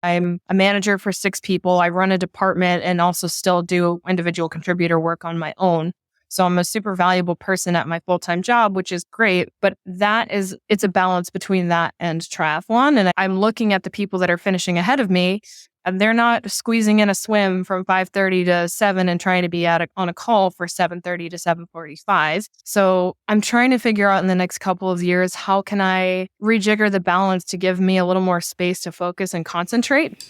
I'm a manager for 6 people. I run a department and also still do individual contributor work on my own. So I'm a super valuable person at my full-time job, which is great. But it's a balance between that and triathlon. And I'm looking at the people that are finishing ahead of me, and they're not squeezing in a swim from 5:30 to 7 and trying to be on a call for 7:30 to 7:45. So I'm trying to figure out in the next couple of years, how can I rejigger the balance to give me a little more space to focus and concentrate?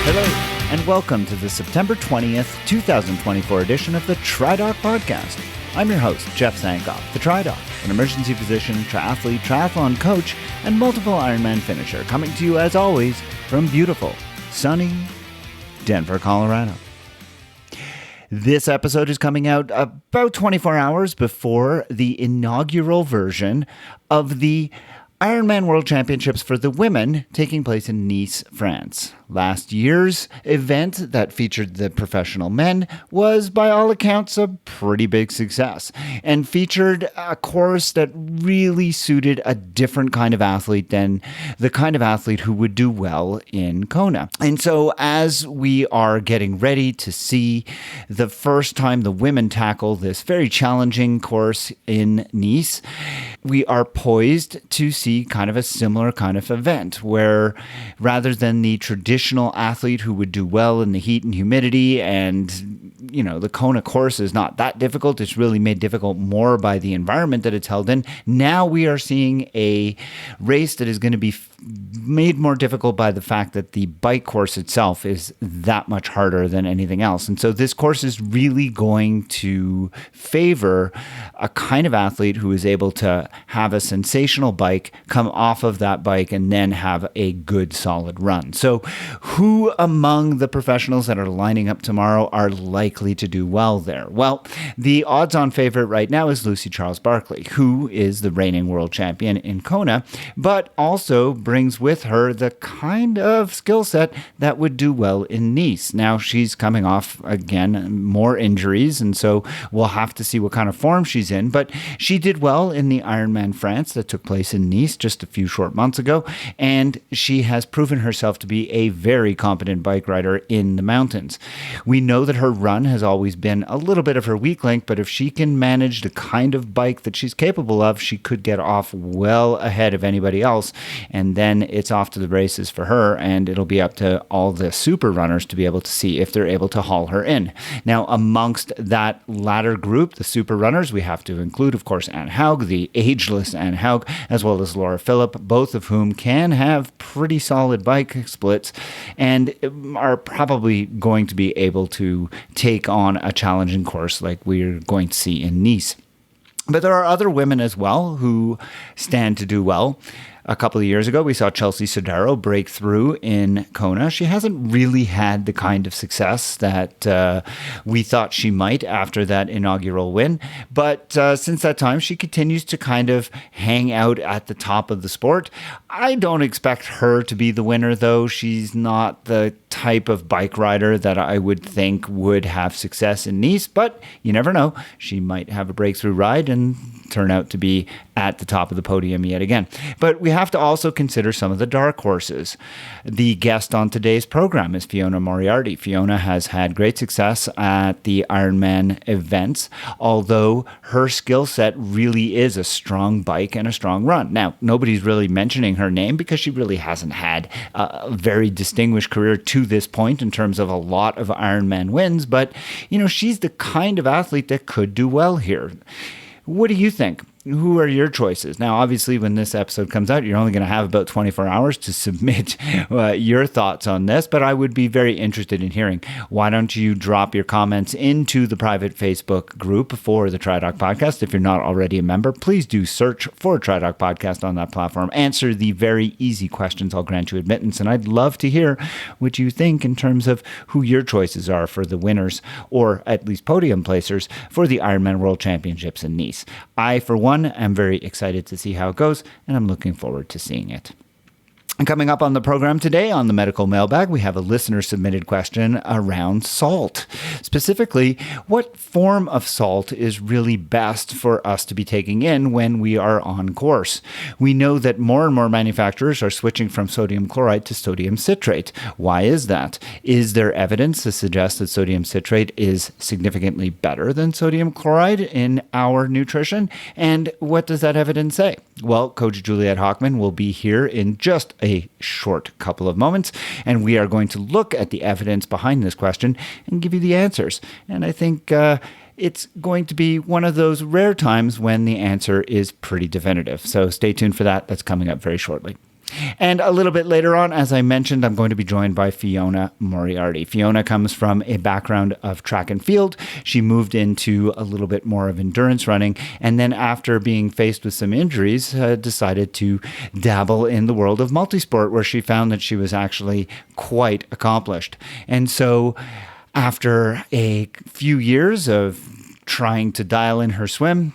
Hello, and welcome to the September 20th, 2024 edition of the TriDoc Podcast. I'm your host, Jeff Sankoff, the TriDoc, an emergency physician, triathlete, triathlon coach, and multiple Ironman finisher, coming to you as always from beautiful, sunny Denver, Colorado. This episode is coming out about 24 hours before the inaugural version of the Ironman World Championships for the women taking place in Nice, France. Last year's event that featured the professional men was, by all accounts, a pretty big success and featured a course that really suited a different kind of athlete than the kind of athlete who would do well in Kona. And so as we are getting ready to see the first time the women tackle this very challenging course in Nice, we are poised to see kind of a similar kind of event where rather than the traditional athlete who would do well in the heat and humidity, and the Kona course is not that difficult, it's really made difficult more by the environment that it's held in. Now we are seeing a race that is going to be made more difficult by the fact that the bike course itself is that much harder than anything else. And so this course is really going to favor a kind of athlete who is able to have a sensational bike, come off of that bike, and then have a good solid run. So who among the professionals that are lining up tomorrow are likely to do well there? Well, the odds-on favorite right now is Lucy Charles-Barclay, who is the reigning world champion in Kona, but also brings with her the kind of skill set that would do well in Nice. Now, she's coming off, again, more injuries, and so we'll have to see what kind of form she's in, but she did well in the Ironman France that took place in Nice just a few short months ago, and she has proven herself to be a very competent bike rider in the mountains. We know that her run has always been a little bit of her weak link, but if she can manage the kind of bike that she's capable of, she could get off well ahead of anybody else, and then it's off to the races for her, and it'll be up to all the super runners to be able to see if they're able to haul her in. Now, amongst that latter group, the super runners, we have to include, of course, Anne Haug, the ageless Anne Haug, as well as Laura Philipp, both of whom can have pretty solid bike splits and are probably going to be able to take on a challenging course like we're going to see in Nice. But there are other women as well who stand to do well. A couple of years ago, we saw Chelsea Sodaro break through in Kona. She hasn't really had the kind of success that we thought she might after that inaugural win. But since that time, she continues to kind of hang out at the top of the sport. I don't expect her to be the winner, though. She's not the type of bike rider that I would think would have success in Nice, but you never know. She might have a breakthrough ride and turn out to be at the top of the podium yet again. But we have to also consider some of the dark horses. The guest on today's program is Fiona Moriarty. Fiona has had great success at the Ironman events, although her skill set really is a strong bike and a strong run. Now, nobody's really mentioning her name because she really hasn't had a very distinguished career to this point in terms of a lot of Ironman wins, but she's the kind of athlete that could do well here. What do you think? Who are your choices? Now, obviously, when this episode comes out, you're only going to have about 24 hours to submit your thoughts on this, but I would be very interested in hearing. Why don't you drop your comments into the private Facebook group for the TriDoc Podcast? If you're not already a member, please do search for TriDoc Podcast on that platform. Answer the very easy questions. I'll grant you admittance, and I'd love to hear what you think in terms of who your choices are for the winners, or at least podium placers, for the Ironman World Championships in Nice. I, for one, am very excited to see how it goes, and I'm looking forward to seeing it. And coming up on the program today on the Medical Mailbag, we have a listener-submitted question around salt. Specifically, what form of salt is really best for us to be taking in when we are on course? We know that more and more manufacturers are switching from sodium chloride to sodium citrate. Why is that? Is there evidence to suggest that sodium citrate is significantly better than sodium chloride in our nutrition? And what does that evidence say? Well, Coach Juliette Hockman will be here in just a short couple of moments, and we are going to look at the evidence behind this question and give you the answers. And I think it's going to be one of those rare times when the answer is pretty definitive. So stay tuned for that. That's coming up very shortly. And a little bit later on, as I mentioned, I'm going to be joined by Fiona Moriarty. Fiona comes from a background of track and field. She moved into a little bit more of endurance running, and then after being faced with some injuries, decided to dabble in the world of multisport, where she found that she was actually quite accomplished. And so after a few years of trying to dial in her swim,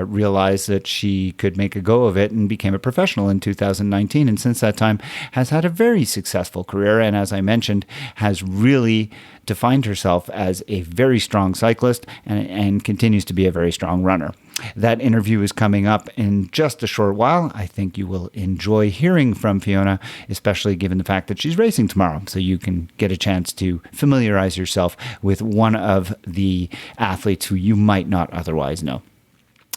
realized that she could make a go of it and became a professional in 2019. And since that time has had a very successful career. And as I mentioned, has really defined herself as a very strong cyclist and continues to be a very strong runner. That interview is coming up in just a short while. I think you will enjoy hearing from Fiona, especially given the fact that she's racing tomorrow. So you can get a chance to familiarize yourself with one of the athletes who you might not otherwise know.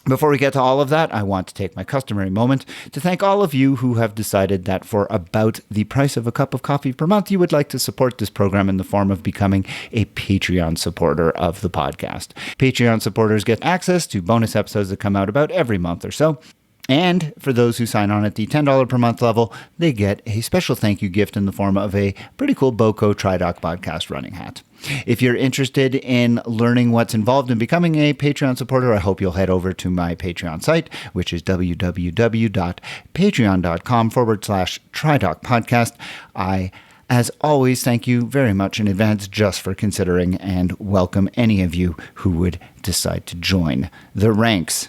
Before we get to all of that, I want to take my customary moment to thank all of you who have decided that for about the price of a cup of coffee per month, you would like to support this program in the form of becoming a Patreon supporter of the podcast. Patreon supporters get access to bonus episodes that come out about every month or so. And for those who sign on at the $10 per month level, they get a special thank you gift in the form of a pretty cool Boco TriDoc podcast running hat. If you're interested in learning what's involved in becoming a Patreon supporter, I hope you'll head over to my Patreon site, which is www.patreon.com/TriDoc podcast. I, as always, thank you very much in advance just for considering, and welcome any of you who would decide to join the ranks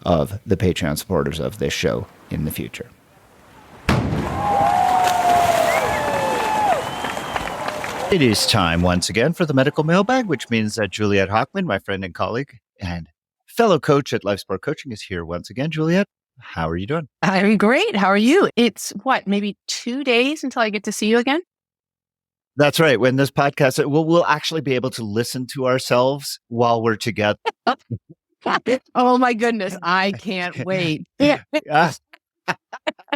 of the Patreon supporters of this show in the future. It is time once again for the Medical Mailbag, which means that Juliette Hockman, my friend and colleague and fellow coach at Life Sport Coaching, is here once again. Juliette, how are you doing? I'm great. How are you? It's maybe 2 days until I get to see you again? That's right. When this podcast, we'll actually be able to listen to ourselves while we're together. Oh my goodness. I can't wait. Yeah.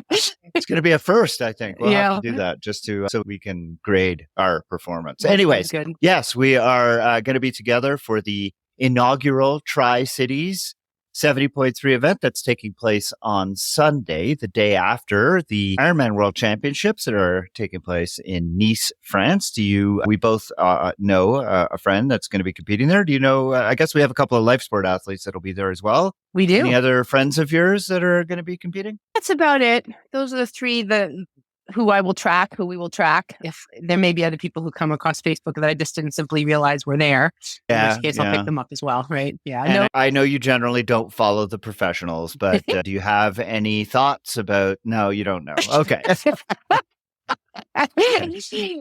It's going to be a first, I think. We'll have to do that just so we can grade our performance. Anyways, yes, we are going to be together for the inaugural Tri-Cities 70.3 event that's taking place on Sunday, the day after the Ironman World Championships that are taking place in Nice, France. We both know a friend that's going to be competing there. Do you know, I guess we have a couple of life sport athletes that'll be there as well. We do. Any other friends of yours that are going to be competing? That's about it. Those are the three who we will track. If there may be other people who come across Facebook that I just didn't simply realize were there. In which case, I'll pick them up as well, right? Yeah. And I know you generally don't follow the professionals, but do you have any thoughts about? No, you don't know. Okay.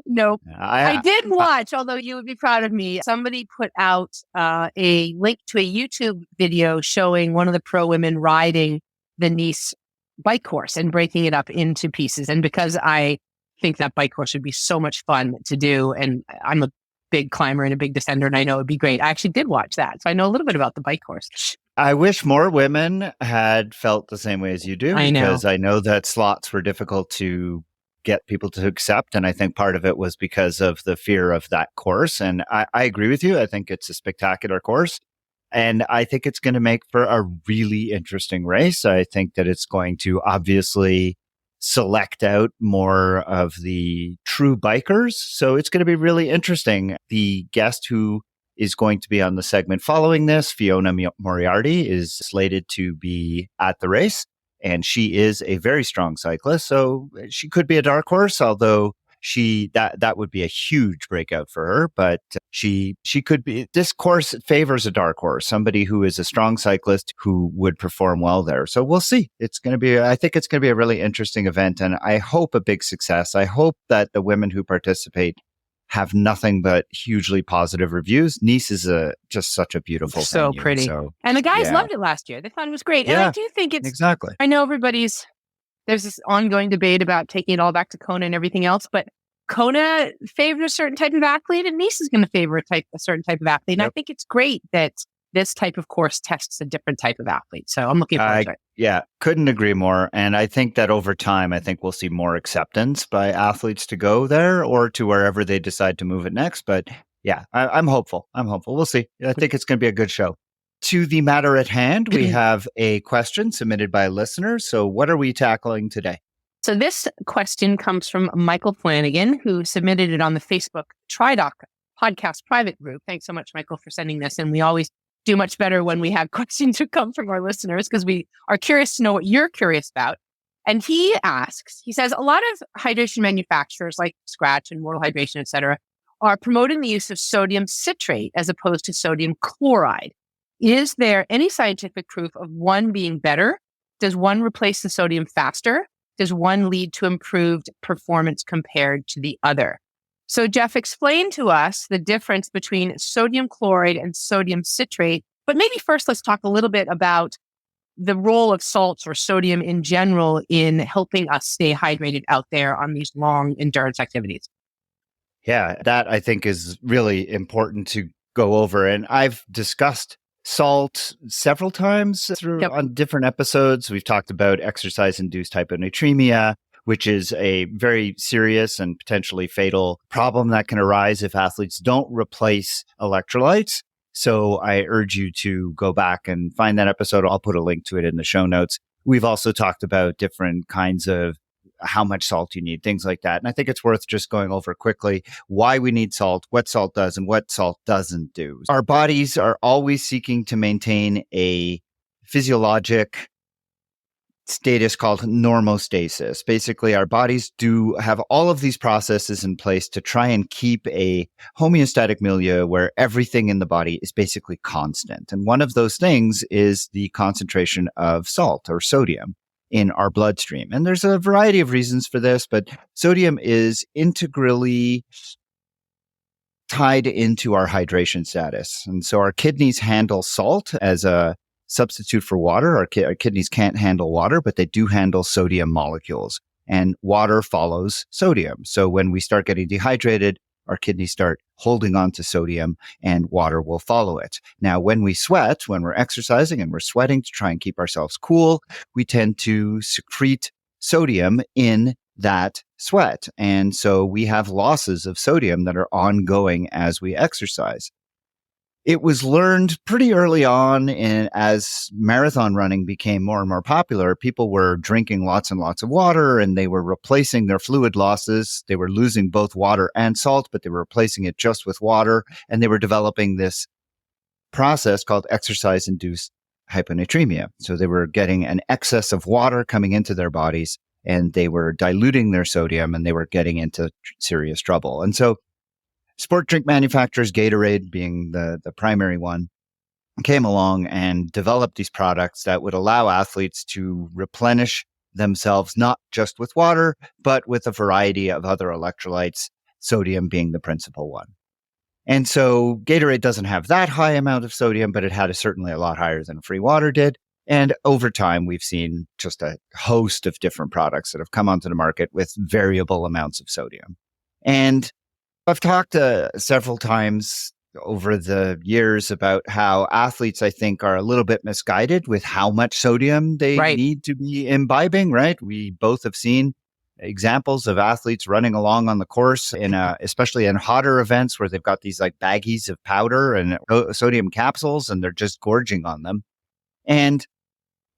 No, I did watch, although you would be proud of me. Somebody put out a link to a YouTube video showing one of the pro women riding the Nice bike course and breaking it up into pieces. And because I think that bike course would be so much fun to do, and I'm a big climber and a big descender, and I know it'd be great. I actually did watch that, so I know a little bit about the bike course. I wish more women had felt the same way as you do, because I know that slots were difficult to get people to accept. And I think part of it was because of the fear of that course. And I agree with you. I think it's a spectacular course. And I think it's going to make for a really interesting race. I think that it's going to obviously select out more of the true bikers. So it's going to be really interesting. The guest who is going to be on the segment following this, Fiona Moriarty, is slated to be at the race. And she is a very strong cyclist. So she could be a dark horse, although that would be a huge breakout for her. But she could be. This course favors a dark horse, somebody who is a strong cyclist who would perform well there. So we'll see. I think it's going to be a really interesting event, and I hope a big success. I hope that the women who participate have nothing but hugely positive reviews. Nice is just such a beautiful so venue, pretty. And the guys loved it last year. They thought it was great. And I do think it's exactly. I know there's this ongoing debate about taking it all back to Kona and everything else, but Kona favored a certain type of athlete and Nice is going to favor a certain type of athlete. And I think it's great that this type of course tests a different type of athlete. So I'm looking forward to it. Yeah, couldn't agree more. And I think that over time, I think we'll see more acceptance by athletes to go there or to wherever they decide to move it next. But yeah, I'm hopeful. We'll see. I think it's going to be a good show. To the matter at hand, we have a question submitted by listeners. So what are we tackling today? So this question comes from Michael Flanagan, who submitted it on the Facebook TriDoc podcast private group. Thanks so much, Michael, for sending this. And we always do much better when we have questions that come from our listeners because we are curious to know what you're curious about. And he says, a lot of hydration manufacturers like Scratch and Mortal Hydration, et cetera, are promoting the use of sodium citrate as opposed to sodium chloride. Is there any scientific proof of one being better? Does one replace the sodium faster? Does one lead to improved performance compared to the other? So Jeff, explain to us the difference between sodium chloride and sodium citrate. But maybe first, let's talk a little bit about the role of salts or sodium in general in helping us stay hydrated out there on these long endurance activities. Yeah, that I think is really important to go over. And I've discussed salt several times on different episodes. We've talked about exercise-induced hyponatremia, which is a very serious and potentially fatal problem that can arise if athletes don't replace electrolytes. So I urge you to go back and find that episode. I'll put a link to it in the show notes. We've also talked about different kinds of how much salt you need, things like that. And I think it's worth just going over quickly why we need salt, what salt does, and what salt doesn't do. Our bodies are always seeking to maintain a physiologic status called normostasis. Basically, our bodies do have all of these processes in place to try and keep a homeostatic milieu where everything in the body is basically constant. And one of those things is the concentration of salt or sodium in our bloodstream. And there's a variety of reasons for this, but sodium is integrally tied into our hydration status. And so our kidneys handle salt as a substitute for water. Our kidneys can't handle water, but they do handle sodium molecules, and water follows sodium. So when we start getting dehydrated, our kidneys start holding on to sodium and water will follow it. Now, when we sweat, when we're exercising and we're sweating to try and keep ourselves cool, we tend to secrete sodium in that sweat. And so we have losses of sodium that are ongoing as we exercise. It was learned pretty early on as marathon running became more and more popular. People were drinking lots and lots of water and they were replacing their fluid losses. They were losing both water and salt, but they were replacing it just with water. And they were developing this process called exercise-induced hyponatremia. So they were getting an excess of water coming into their bodies and they were diluting their sodium and they were getting into serious trouble. And so sport drink manufacturers, Gatorade being the primary one, came along and developed these products that would allow athletes to replenish themselves not just with water, but with a variety of other electrolytes, sodium being the principal one. And so Gatorade doesn't have that high amount of sodium, but it had certainly a lot higher than free water did. And over time, we've seen just a host of different products that have come onto the market with variable amounts of sodium. And I've talked several times over the years about how athletes, I think, are a little bit misguided with how much sodium they need to be imbibing, right? We both have seen examples of athletes running along on the course especially in hotter events where they've got these like baggies of powder and sodium capsules and they're just gorging on them. And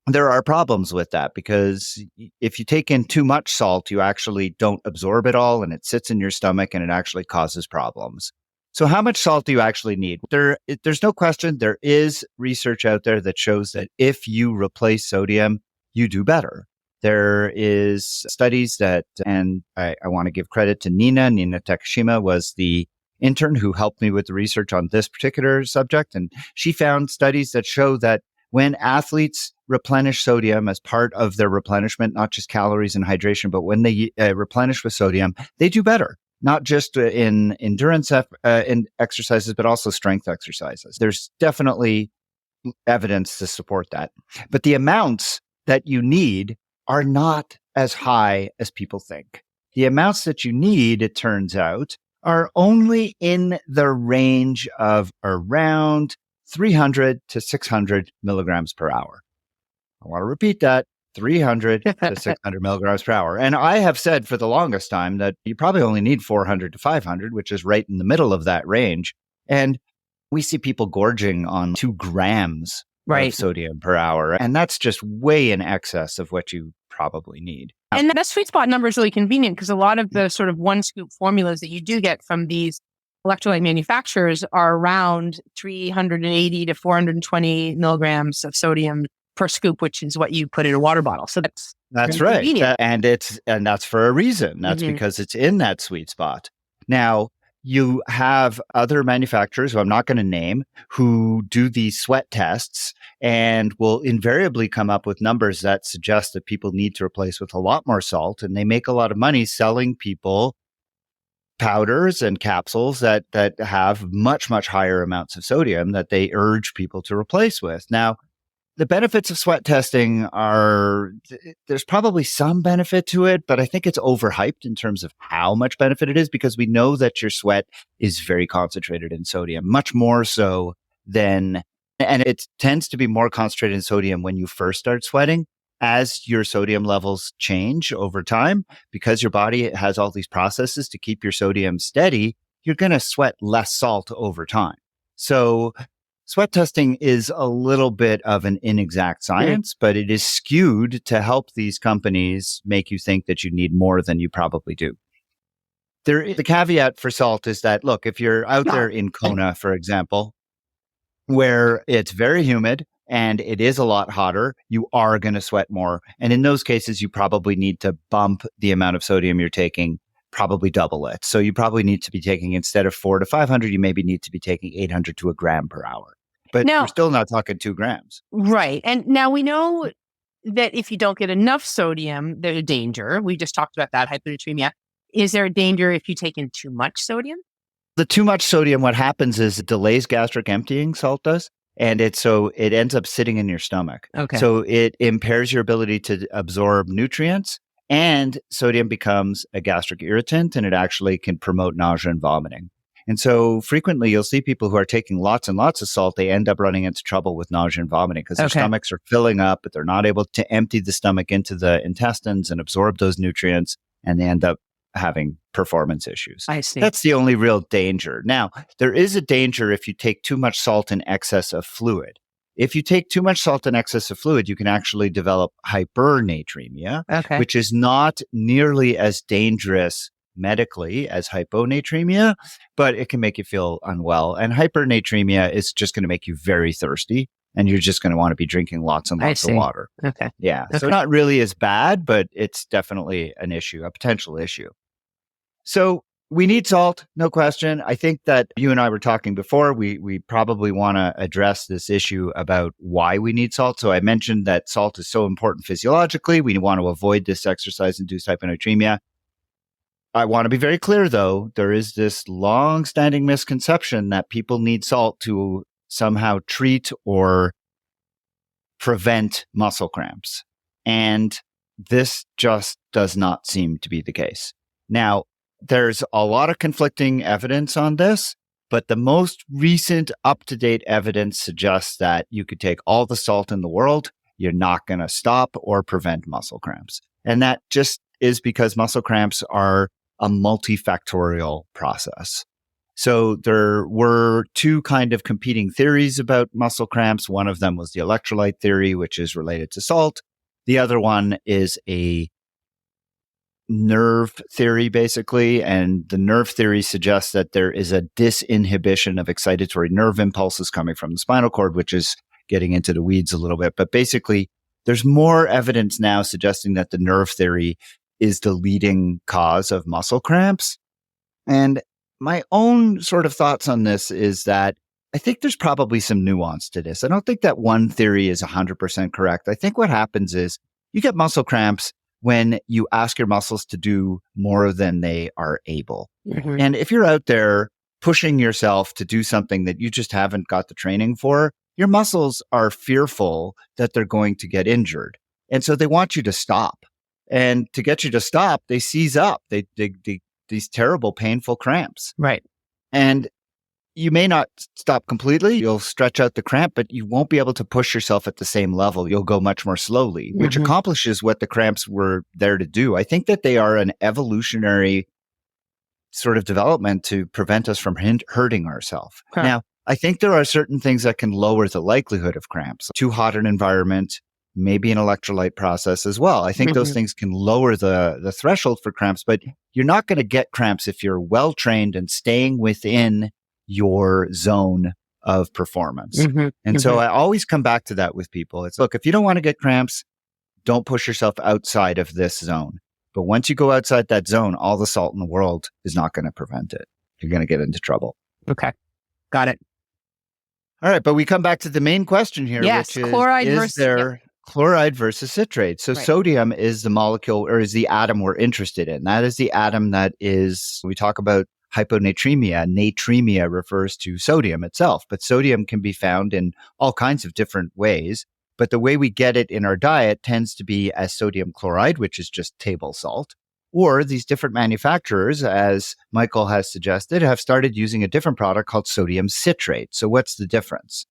there are problems with that because if you take in too much salt, you actually don't absorb it all and it sits in your stomach and it actually causes problems. So how much salt do you actually need? There's no question. There is research out there that shows that if you replace sodium, you do better. There is studies that, and I want to give credit to Nina Takashima was the intern who helped me with the research on this particular subject. And she found studies that show that when athletes replenish sodium as part of their replenishment, not just calories and hydration, but when they replenish with sodium, they do better, not just in endurance in exercises, but also strength exercises. There's definitely evidence to support that. But the amounts that you need are not as high as people think. The amounts that you need, it turns out, are only in the range of around 300 to 600 milligrams per hour. I want to repeat that, 300 to 600 milligrams per hour. And I have said for the longest time that you probably only need 400 to 500, which is right in the middle of that range. And we see people gorging on 2 grams of sodium per hour. And that's just way in excess of what you probably need. And that sweet spot number is really convenient because a lot of the sort of one scoop formulas that you do get from these electrolyte manufacturers are around 380 to 420 milligrams of sodium per scoop, which is what you put in a water bottle. So that's right. And that's for a reason. That's because it's in that sweet spot. Now, you have other manufacturers who I'm not going to name who do these sweat tests and will invariably come up with numbers that suggest that people need to replace with a lot more salt. And they make a lot of money selling people powders and capsules that have much, much higher amounts of sodium that they urge people to replace with. Now, the benefits of sweat testing there's probably some benefit to it, but I think it's overhyped in terms of how much benefit it is because we know that your sweat is very concentrated in sodium, much more so and it tends to be more concentrated in sodium when you first start sweating. As your sodium levels change over time, because your body has all these processes to keep your sodium steady, you're going to sweat less salt over time. So sweat testing is a little bit of an inexact science, but it is skewed to help these companies make you think that you need more than you probably do. The caveat for salt is that, look, if you're out there in Kona, for example, where it's very humid and it is a lot hotter, you are going to sweat more. And in those cases, you probably need to bump the amount of sodium you're taking, probably double it. So you probably need to be taking, instead of 400 to 500, you maybe need to be taking 800 to a gram per hour. But we're still not talking 2 grams. Right. And now we know that if you don't get enough sodium, there's a danger. We just talked about that, hyponatremia. Is there a danger if you take in too much sodium? The too much sodium, what happens is it delays gastric emptying, salt does. And it ends up sitting in your stomach. Okay. So it impairs your ability to absorb nutrients, and sodium becomes a gastric irritant, and it actually can promote nausea and vomiting. And so frequently you'll see people who are taking lots and lots of salt, they end up running into trouble with nausea and vomiting because their stomachs are filling up, but they're not able to empty the stomach into the intestines and absorb those nutrients, and they end up having performance issues. I see. That's the only real danger. Now, there is a danger if you take too much salt in excess of fluid. If you take too much salt in excess of fluid, you can actually develop hypernatremia, which is not nearly as dangerous medically as hyponatremia, but it can make you feel unwell. And hypernatremia is just going to make you very thirsty, and you're just going to want to be drinking lots and lots of water. Okay. Yeah. So not really as bad, but it's definitely an issue, a potential issue. So we need salt, no question. I think that you and I were talking before, we probably want to address this issue about why we need salt. So I mentioned that salt is so important physiologically. We want to avoid this exercise-induced hyponatremia. I want to be very clear, though, there is this long-standing misconception that people need salt to somehow treat or prevent muscle cramps. And this just does not seem to be the case. Now, there's a lot of conflicting evidence on this, but the most recent up-to-date evidence suggests that you could take all the salt in the world, you're not going to stop or prevent muscle cramps. And that just is because muscle cramps are a multifactorial process. So there were 2 kind of competing theories about muscle cramps. One of them was the electrolyte theory, which is related to salt. The other one is a nerve theory, basically. And the nerve theory suggests that there is a disinhibition of excitatory nerve impulses coming from the spinal cord, which is getting into the weeds a little bit. But basically, there's more evidence now suggesting that the nerve theory is the leading cause of muscle cramps. And my own sort of thoughts on this is that I think there's probably some nuance to this. I don't think that one theory is 100% correct. I think what happens is you get muscle cramps when you ask your muscles to do more than they are able. Mhm. And if you're out there pushing yourself to do something that you just haven't got the training for, your muscles are fearful that they're going to get injured. And so they want you to stop. And to get you to stop, they seize up. They these terrible, painful cramps. Right. And you may not stop completely. You'll stretch out the cramp, but you won't be able to push yourself at the same level. You'll go much more slowly, which Mhm. accomplishes what the cramps were there to do. I think that they are an evolutionary sort of development to prevent us from hurting ourselves. Huh. Now, I think there are certain things that can lower the likelihood of cramps. Too hot an environment, maybe an electrolyte process as well. I think those Mhm. things can lower the threshold for cramps, but you're not going to get cramps if you're well trained and staying within your zone of performance. Mhm. And so Mhm. I always come back to that with people. It's look, if you don't want to get cramps, don't push yourself outside of this zone. But once you go outside that zone, all the salt in the world is not going to prevent it. You're going to get into trouble. Okay. Got it. All right, but we come back to the main question here, Yes, which is, chloride is versus- there chloride versus citrate? So Right. sodium is the molecule or is the atom we're interested in. That is the atom that is, we talk about hyponatremia. Natremia refers to sodium itself, but sodium can be found in all kinds of different ways. But the way we get it in our diet tends to be as sodium chloride, which is just table salt. Or these different manufacturers, as Michael has suggested, have started using a different product called sodium citrate. So what's the difference?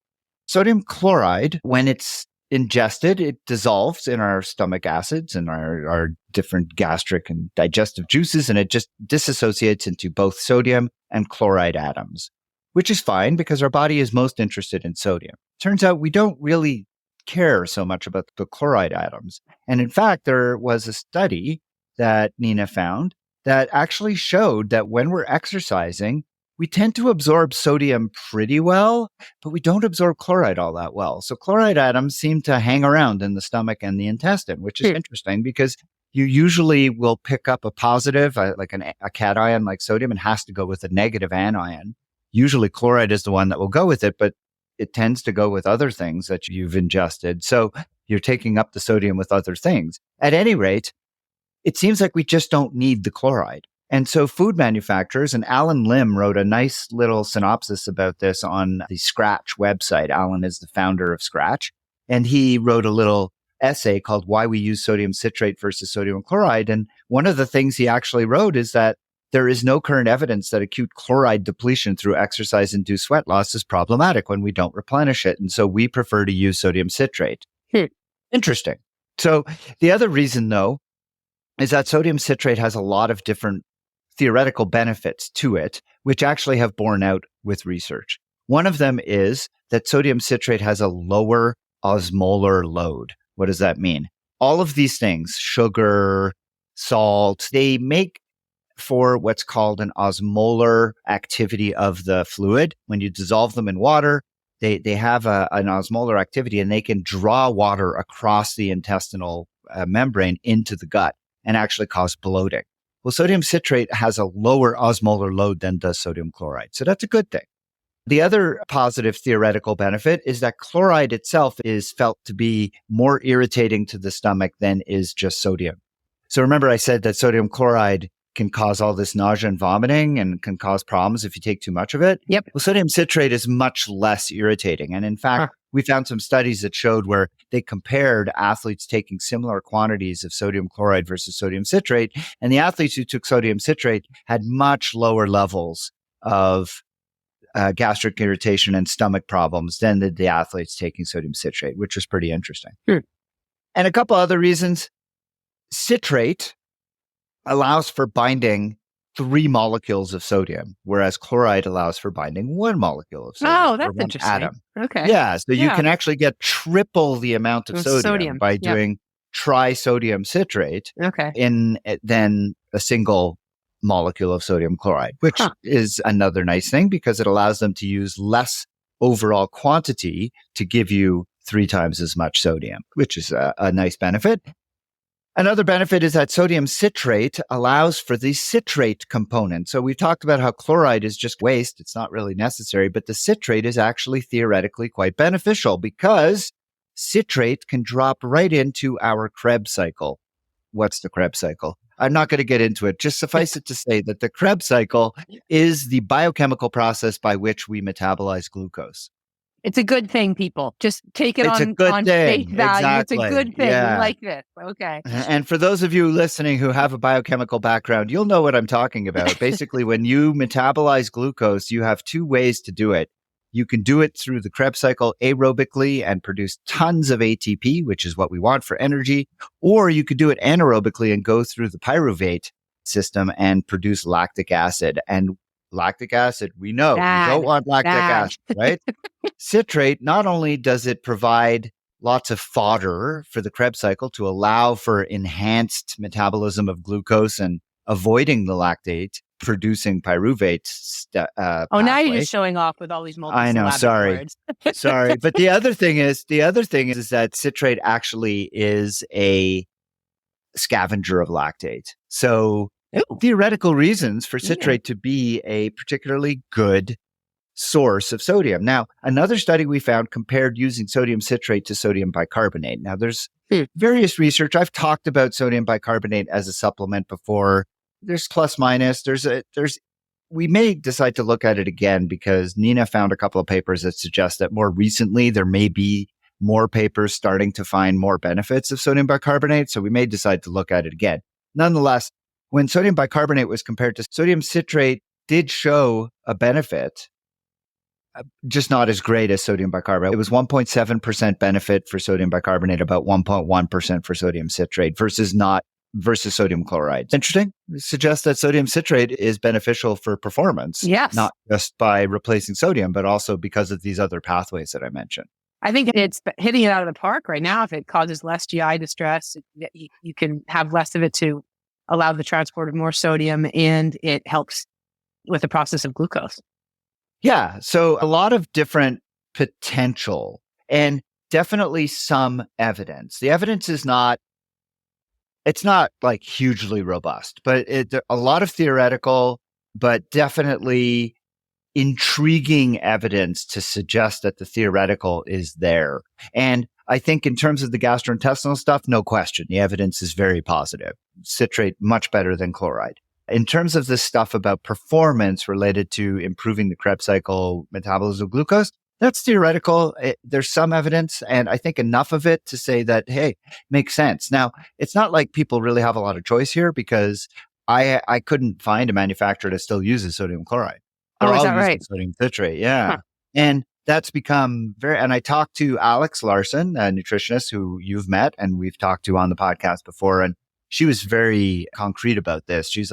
Sodium chloride, when it's ingested, it dissolves in our stomach acids and our different gastric and digestive juices, and it just disassociates into both sodium and chloride atoms, which is fine because our body is most interested in sodium. Turns out we don't really care so much about the chloride atoms. And in fact, there was a study that Nina found that actually showed that when we're exercising, we tend to absorb sodium pretty well, but we don't absorb chloride all that well. So chloride atoms seem to hang around in the stomach and the intestine, which is interesting because you usually will pick up a positive, like a cation like sodium, and has to go with a negative anion. Usually chloride is the one that will go with it, but it tends to go with other things that you've ingested. So you're taking up the sodium with other things. At any rate, it seems like we just don't need the chloride. And so food manufacturers, and Alan Lim wrote a nice little synopsis about this on the Scratch website. Alan is the founder of Scratch. And he wrote a little essay called Why We Use Sodium Citrate versus Sodium Chloride. And one of the things he actually wrote is that there is no current evidence that acute chloride depletion through exercise-induced sweat loss is problematic when we don't replenish it. And so we prefer to use sodium citrate. Interesting. So the other reason, though, is that sodium citrate has a lot of different theoretical benefits to it, which actually have borne out with research. One of them is that sodium citrate has a lower osmolar load. What does that mean? All of these things, sugar, salt, they make for what's called an osmolar activity of the fluid. When you dissolve them in water, they have an osmolar activity, and they can draw water across the intestinal membrane into the gut and actually cause bloating. Well, sodium citrate has a lower osmolar load than does sodium chloride. So that's a good thing. The other positive theoretical benefit is that chloride itself is felt to be more irritating to the stomach than is just sodium. So remember I said that sodium chloride can cause all this nausea and vomiting and can cause problems if you take too much of it. Yep. Well, sodium citrate is much less irritating. And in fact, we found some studies that showed where they compared athletes taking similar quantities of sodium chloride versus sodium citrate. And the athletes who took sodium citrate had much lower levels of gastric irritation and stomach problems than the athletes taking sodium citrate, which was pretty interesting. And a couple other reasons. Citrate allows for binding 3 molecules of sodium, whereas chloride allows for binding 1 molecule of sodium. Oh, or that's 1 interesting. atom. Okay. Yeah, so you can actually get triple the amount of sodium by doing trisodium citrate than a single molecule of sodium chloride, which is another nice thing because it allows them to use less overall quantity to give you 3 times as much sodium, which is a nice benefit. Another benefit is that sodium citrate allows for the citrate component. So we've talked about how chloride is just waste. It's not really necessary, but the citrate is actually theoretically quite beneficial because citrate can drop right into our Krebs cycle. What's the Krebs cycle? I'm not going to get into it. Just suffice it to say that the Krebs cycle is the biochemical process by which we metabolize glucose. It's a good thing, people. Just take it It's a on good thing. face value. Exactly. It's a good thing. Yeah. We like this. Okay. And for those of you listening who have a biochemical background, you'll know what I'm talking about. Basically, when you metabolize glucose, you have 2 ways to do it. You can do it through the Krebs cycle aerobically and produce tons of ATP, which is what we want for energy, or you could do it anaerobically and go through the pyruvate system and produce lactic acid. And lactic acid, we know you don't want lactic acid, right? Citrate, not only does it provide lots of fodder for the Krebs cycle to allow for enhanced metabolism of glucose and avoiding the lactate producing pyruvate pathway. Now you're just showing off with all these multi-syllabic words. Sorry. But the other thing is that citrate actually is a scavenger of lactate. So theoretical reasons for citrate to be a particularly good source of sodium. Now, another study we found compared using sodium citrate to sodium bicarbonate. Now, there's various research. I've talked about sodium bicarbonate as a supplement before. There's plus minus. We may decide to look at it again because Nina found a couple of papers that suggest that more recently there may be more papers starting to find more benefits of sodium bicarbonate. So we may decide to look at it again. Nonetheless, when sodium bicarbonate was compared to sodium citrate, did show a benefit, just not as great as sodium bicarbonate. It was 1.7% benefit for sodium bicarbonate, about 1.1% for sodium citrate versus sodium chloride. Interesting. It suggests that sodium citrate is beneficial for performance. Yes. Not just by replacing sodium, but also because of these other pathways that I mentioned. I think it's hitting it out of the park right now. If it causes less GI distress, you can have less of it to allow the transport of more sodium, and it helps with the process of glucose. Yeah. So a lot of different potential and definitely some evidence. The evidence is it's not like hugely robust, but a lot of theoretical, but definitely intriguing evidence to suggest that the theoretical is there. And I think in terms of the gastrointestinal stuff, no question, the evidence is very positive. Citrate, much better than chloride. In terms of the stuff about performance related to improving the Krebs cycle metabolism of glucose, that's theoretical. There's some evidence, and I think enough of it to say that, hey, makes sense. Now, it's not like people really have a lot of choice here because I couldn't find a manufacturer that still uses sodium chloride. Oh, is that right? Sodium citrate, yeah. Huh. And that's become and I talked to Alex Larson, a nutritionist who you've met and we've talked to on the podcast before, and she was very concrete about this. She's,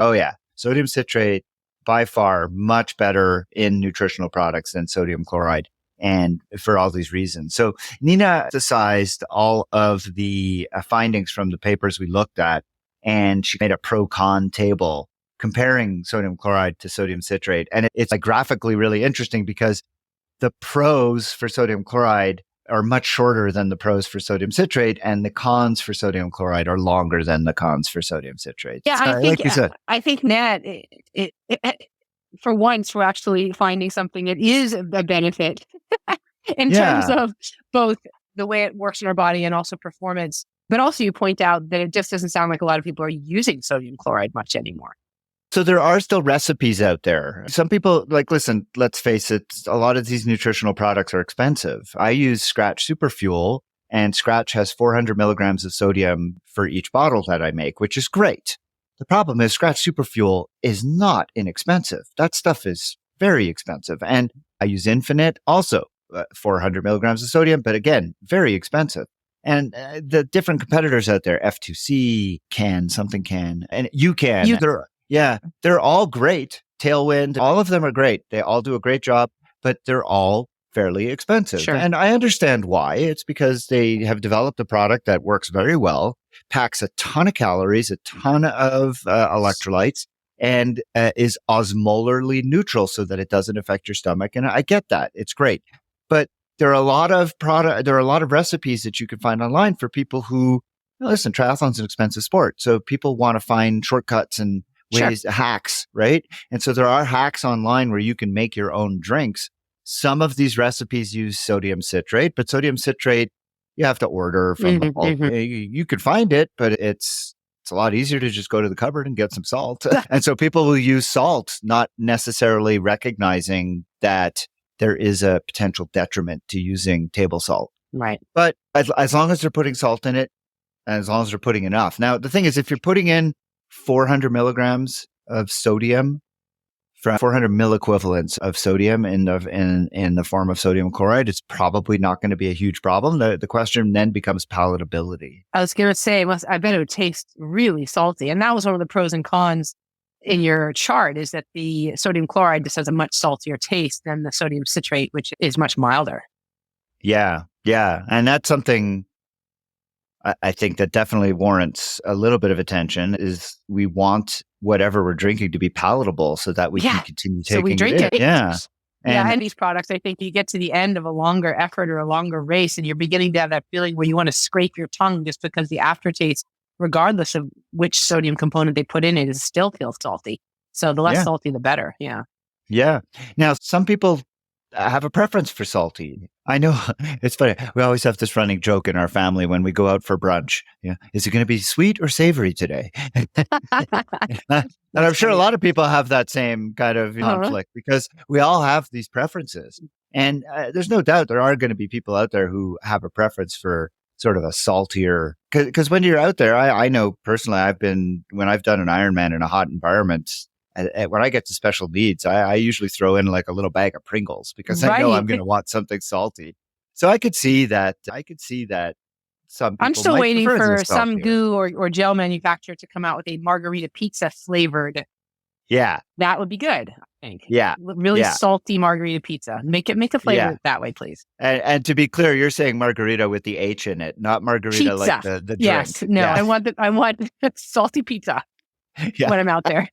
sodium citrate by far much better in nutritional products than sodium chloride. And for all these reasons. So Nina emphasized all of the findings from the papers we looked at, and she made a pro-con table comparing sodium chloride to sodium citrate. And it's like graphically really interesting because the pros for sodium chloride are much shorter than the pros for sodium citrate, and the cons for sodium chloride are longer than the cons for sodium citrate. Yeah, So, I think Nat, for once, we're actually finding something that is a benefit in terms of both the way it works in our body and also performance. But also you point out that it just doesn't sound like a lot of people are using sodium chloride much anymore. So there are still recipes out there. Some people listen, let's face it, a lot of these nutritional products are expensive. I use Scratch Superfuel, and Scratch has 400 milligrams of sodium for each bottle that I make, which is great. The problem is Scratch Superfuel is not inexpensive. That stuff is very expensive. And I use Infinite, also 400 milligrams of sodium, but again, very expensive. And the different competitors out there, F2C, something can, and UCAN. They're all great. Tailwind, all of them are great. They all do a great job, but they're all fairly expensive. Sure. And I understand why. It's because they have developed a product that works very well, packs a ton of calories, a ton of electrolytes, and is osmolarly neutral so that it doesn't affect your stomach. And I get that. It's great. But there are a lot of recipes that you can find online for people who, listen, triathlon's an expensive sport. So people want to find shortcuts and ways, hacks, right? And so there are hacks online where you can make your own drinks. Some of these recipes use sodium citrate, but sodium citrate, you have to order from the bulk. You could find it, but it's a lot easier to just go to the cupboard and get some salt. And so people will use salt, not necessarily recognizing that there is a potential detriment to using table salt. Right. But as long as they're putting salt in it, and as long as they're putting enough. Now, the thing is, if you're putting in 400 milligrams of sodium, 400 milliequivalents of sodium in the form of sodium chloride, it's probably not going to be a huge problem. The question then becomes palatability. I was going to say, I bet it would taste really salty. And that was one of the pros and cons in your chart, is that the sodium chloride just has a much saltier taste than the sodium citrate, which is much milder. Yeah. And that's something I think that definitely warrants a little bit of attention. Is we want whatever we're drinking to be palatable so that we can continue taking we drink it. Yeah. And these products, I think you get to the end of a longer effort or a longer race and you're beginning to have that feeling where you want to scrape your tongue just because the aftertaste, regardless of which sodium component they put in it, is still feels salty. So the less salty, the better. Yeah. Yeah. Now, some people have a preference for salty. I know it's funny. We always have this running joke in our family when we go out for brunch. Yeah. Is it going to be sweet or savory today? And I'm sure a lot of people have that same kind of conflict because we all have these preferences. And there's no doubt there are going to be people out there who have a preference for sort of a saltier, because when you're out there, I know personally, when I've done an Ironman in a hot environment, when I get to special needs, I usually throw in like a little bag of Pringles because I know I'm going to want something salty. So I could see that. Some people I'm still might waiting prefer for some goo or gel manufacturer to come out with a margarita pizza flavored. Yeah. That would be good, I think. Yeah. Really salty margarita pizza. Make the flavor that way, please. And to be clear, you're saying margarita with the H in it, not margarita pizza. Like the drink. Yes. No, I want salty pizza when I'm out there.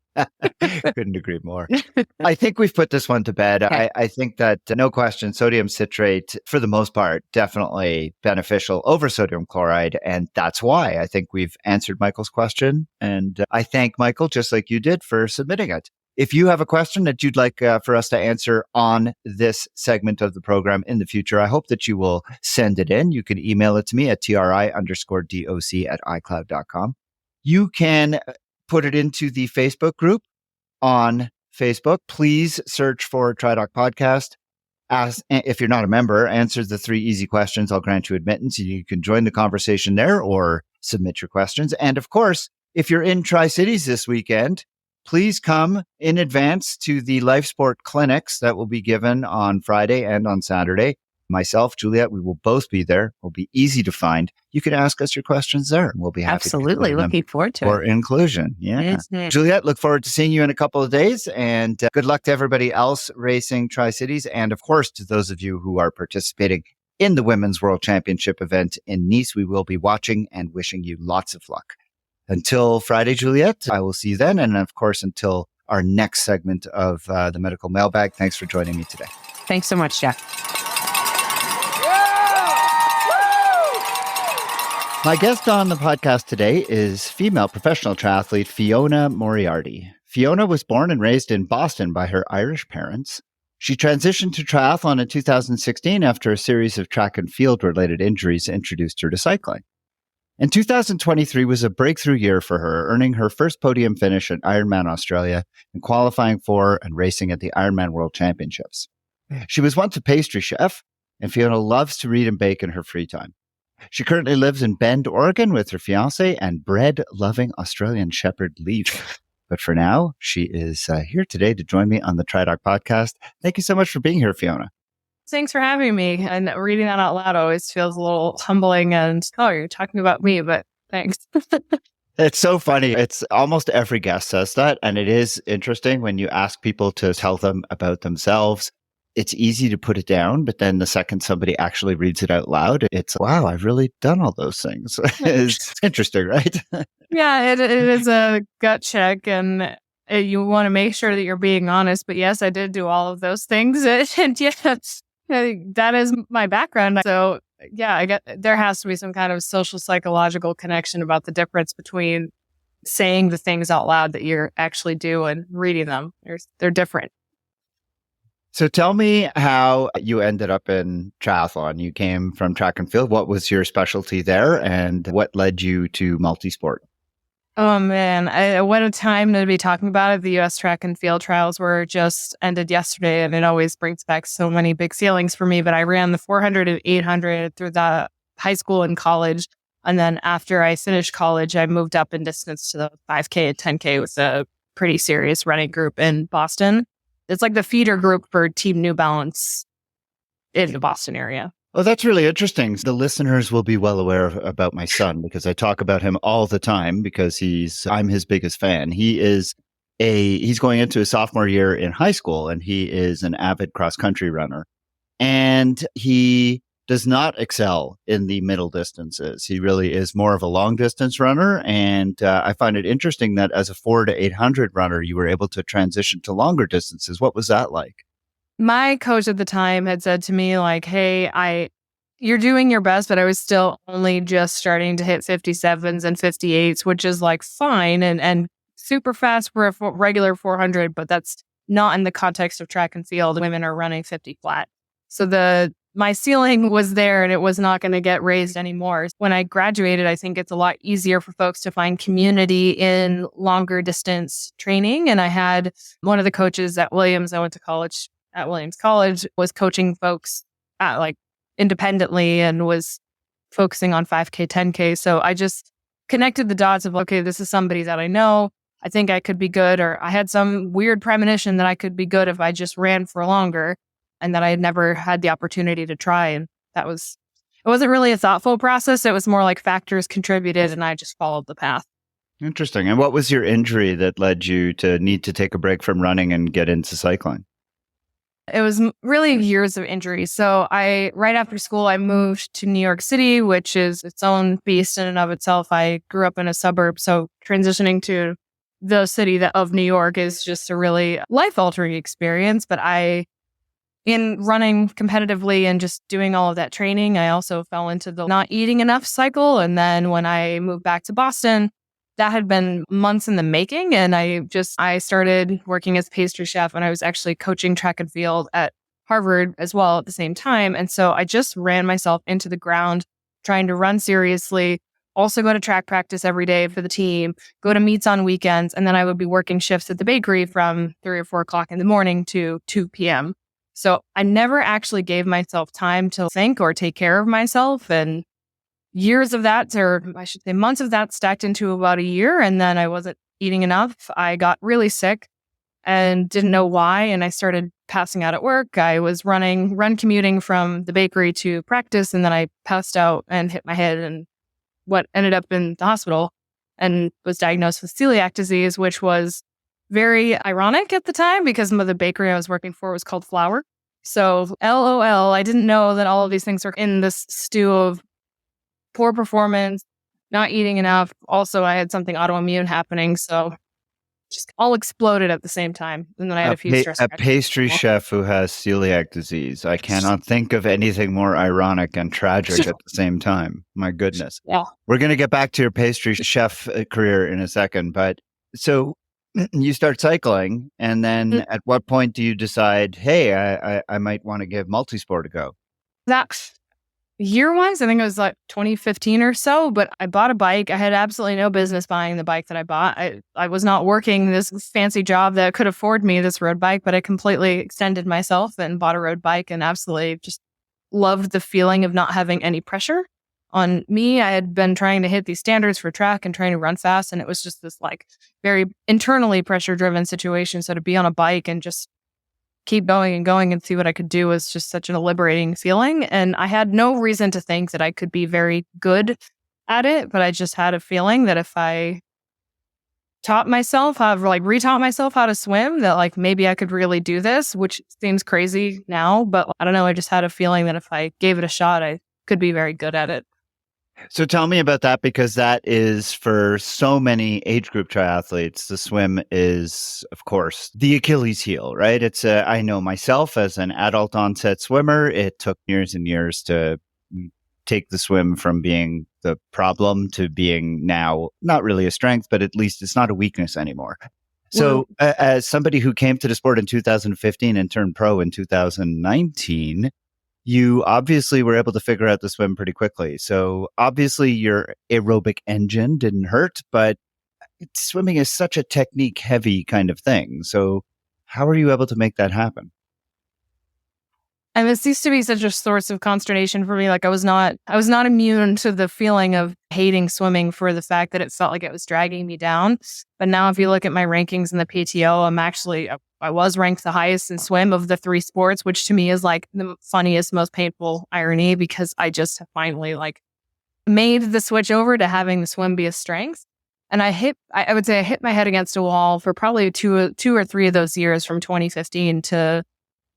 Couldn't agree more. I think we've put this one to bed. Okay. I think that no question, sodium citrate, for the most part, definitely beneficial over sodium chloride. And that's why I think we've answered Michael's question. And I thank Michael, just like you did, for submitting it. If you have a question that you'd like for us to answer on this segment of the program in the future, I hope that you will send it in. You can email it to me at tri_doc@icloud.com. You can put it into the Facebook group on Facebook. Please search for TriDoc Podcast. If you're not a member, answer the 3 easy questions. I'll grant you admittance. You can join the conversation there or submit your questions. And of course, if you're in Tri-Cities this weekend, please come in advance to the Life Sport clinics that will be given on Friday and on Saturday. Myself, Juliet, we will both be there. We'll be easy to find. You can ask us your questions there, and we'll be happy Absolutely. to Looking forward to for it. inclusion. Yeah. Mm-hmm. Juliet, look forward to seeing you in a couple of days, and good luck to everybody else racing Tri-Cities. And of course, to those of you who are participating in the Women's World Championship event in Nice, we will be watching and wishing you lots of luck. Until Friday, Juliet, I will see you then. And of course, until our next segment of the Medical Mailbag, thanks for joining me today. Thanks so much, Jeff. My guest on the podcast today is female professional triathlete Fiona Moriarty. Fiona was born and raised in Boston by her Irish parents. She transitioned to triathlon in 2016 after a series of track and field related injuries introduced her to cycling. And 2023 was a breakthrough year for her, earning her first podium finish at Ironman Australia and qualifying for and racing at the Ironman World Championships. She was once a pastry chef, and Fiona loves to read and bake in her free time. She currently lives in Bend, Oregon with her fiancé and bread-loving Australian Shepherd Leaf. But for now, she is here today to join me on the TriDoc podcast. Thank you so much for being here, Fiona. Thanks for having me. And reading that out loud always feels a little humbling and, you're talking about me, but thanks. It's so funny. It's almost every guest says that. And it is interesting when you ask people to tell them about themselves. It's easy to put it down, but then the second somebody actually reads it out loud, it's, wow, I've really done all those things. It's interesting, right? Yeah, it is a gut check, and you want to make sure that you're being honest. But yes, I did do all of those things. And yes, That is my background. So yeah, I get there has to be some kind of social psychological connection about the difference between saying the things out loud that you're actually doing and reading them. They're different. So tell me how you ended up in triathlon. You came from track and field. What was your specialty there and what led you to multisport? Oh man, what a time to be talking about it. The US track and field trials were just ended yesterday, and it always brings back so many big feelings for me. But I ran the 400 and 800 through the high school and college. And then after I finished college, I moved up in distance to the 5K and 10K with a pretty serious running group in Boston. It's like the feeder group for Team New Balance in the Boston area. Oh, that's really interesting. The listeners will be well aware about my son because I talk about him all the time because I'm his biggest fan. He's going into his sophomore year in high school and he is an avid cross country runner. And he does not excel in the middle distances. He really is more of a long distance runner. And I find it interesting that as a 400 to 800 runner, you were able to transition to longer distances. What was that like? My coach at the time had said to me, like, hey, you're doing your best, but I was still only just starting to hit 57s and 58s, which is like fine and super fast for a regular 400, but that's not in the context of track and field. Women are running 50 flat. So my ceiling was there and it was not going to get raised anymore. When I graduated, I think it's a lot easier for folks to find community in longer distance training. And I had one of the coaches at Williams, I went to college at Williams College, was coaching folks independently and was focusing on 5K, 10K. So I just connected the dots of, okay, this is somebody that I know. I think I could be good, or I had some weird premonition that I could be good if I just ran for longer and that I had never had the opportunity to try. And it wasn't really a thoughtful process. It was more like factors contributed and I just followed the path. Interesting. And what was your injury that led you to need to take a break from running and get into cycling? It was really years of injury. So right after school, I moved to New York City, which is its own beast in and of itself. I grew up in a suburb. So transitioning to the city of New York is just a really life-altering experience. But in running competitively and just doing all of that training, I also fell into the not eating enough cycle. And then when I moved back to Boston, that had been months in the making. And I started working as a pastry chef, and I was actually coaching track and field at Harvard as well at the same time. And so I just ran myself into the ground trying to run seriously, also go to track practice every day for the team, go to meets on weekends. And then I would be working shifts at the bakery from 3 or 4 o'clock in the morning to 2 p.m. So I never actually gave myself time to think or take care of myself. And years of that, or I should say months of that, stacked into about a year. And then I wasn't eating enough. I got really sick and didn't know why. And I started passing out at work. I was run commuting from the bakery to practice. And then I passed out and hit my head and ended up in the hospital and was diagnosed with celiac disease, which was very ironic at the time because the bakery I was working for was called Flour. So LOL, I didn't know that all of these things are in this stew of poor performance, not eating enough. Also, I had something autoimmune happening. So just all exploded at the same time. And then I had a few stress. A pastry chef who has celiac disease. I cannot think of anything more ironic and tragic at the same time. My goodness. Yeah. We're going to get back to your pastry chef career in a second. But so you start cycling. And then at what point do you decide, hey, I might want to give multisport a go? That year-wise, I think it was like 2015 or so, but I bought a bike. I had absolutely no business buying the bike that I bought. I was not working this fancy job that could afford me this road bike, but I completely extended myself and bought a road bike and absolutely just loved the feeling of not having any pressure on me. I had been trying to hit these standards for track and trying to run fast, and it was just this like very internally pressure-driven situation. So to be on a bike and just keep going and see what I could do was just such a liberating feeling. And I had no reason to think that I could be very good at it, but I just had a feeling that if I retaught myself how to swim, that like maybe I could really do this, which seems crazy now, but I don't know. I just had a feeling that if I gave it a shot, I could be very good at it. So tell me about that, because that is for so many age group triathletes, the swim is, of course, the Achilles heel, right? I know myself as an adult onset swimmer, it took years and years to take the swim from being the problem to being now not really a strength, but at least it's not a weakness anymore. So as somebody who came to the sport in 2015 and turned pro in 2019, you obviously were able to figure out the swim pretty quickly. So obviously your aerobic engine didn't hurt, but swimming is such a technique heavy kind of thing. So how are you able to make that happen? And this used to be such a source of consternation for me. Like I was not immune to the feeling of hating swimming for the fact that it felt like it was dragging me down. But now if you look at my rankings in the PTO, I was ranked the highest in swim of the three sports, which to me is like the funniest, most painful irony, because I just have finally like made the switch over to having the swim be a strength. And I would say I hit my head against a wall for probably two or three of those years from 2015 to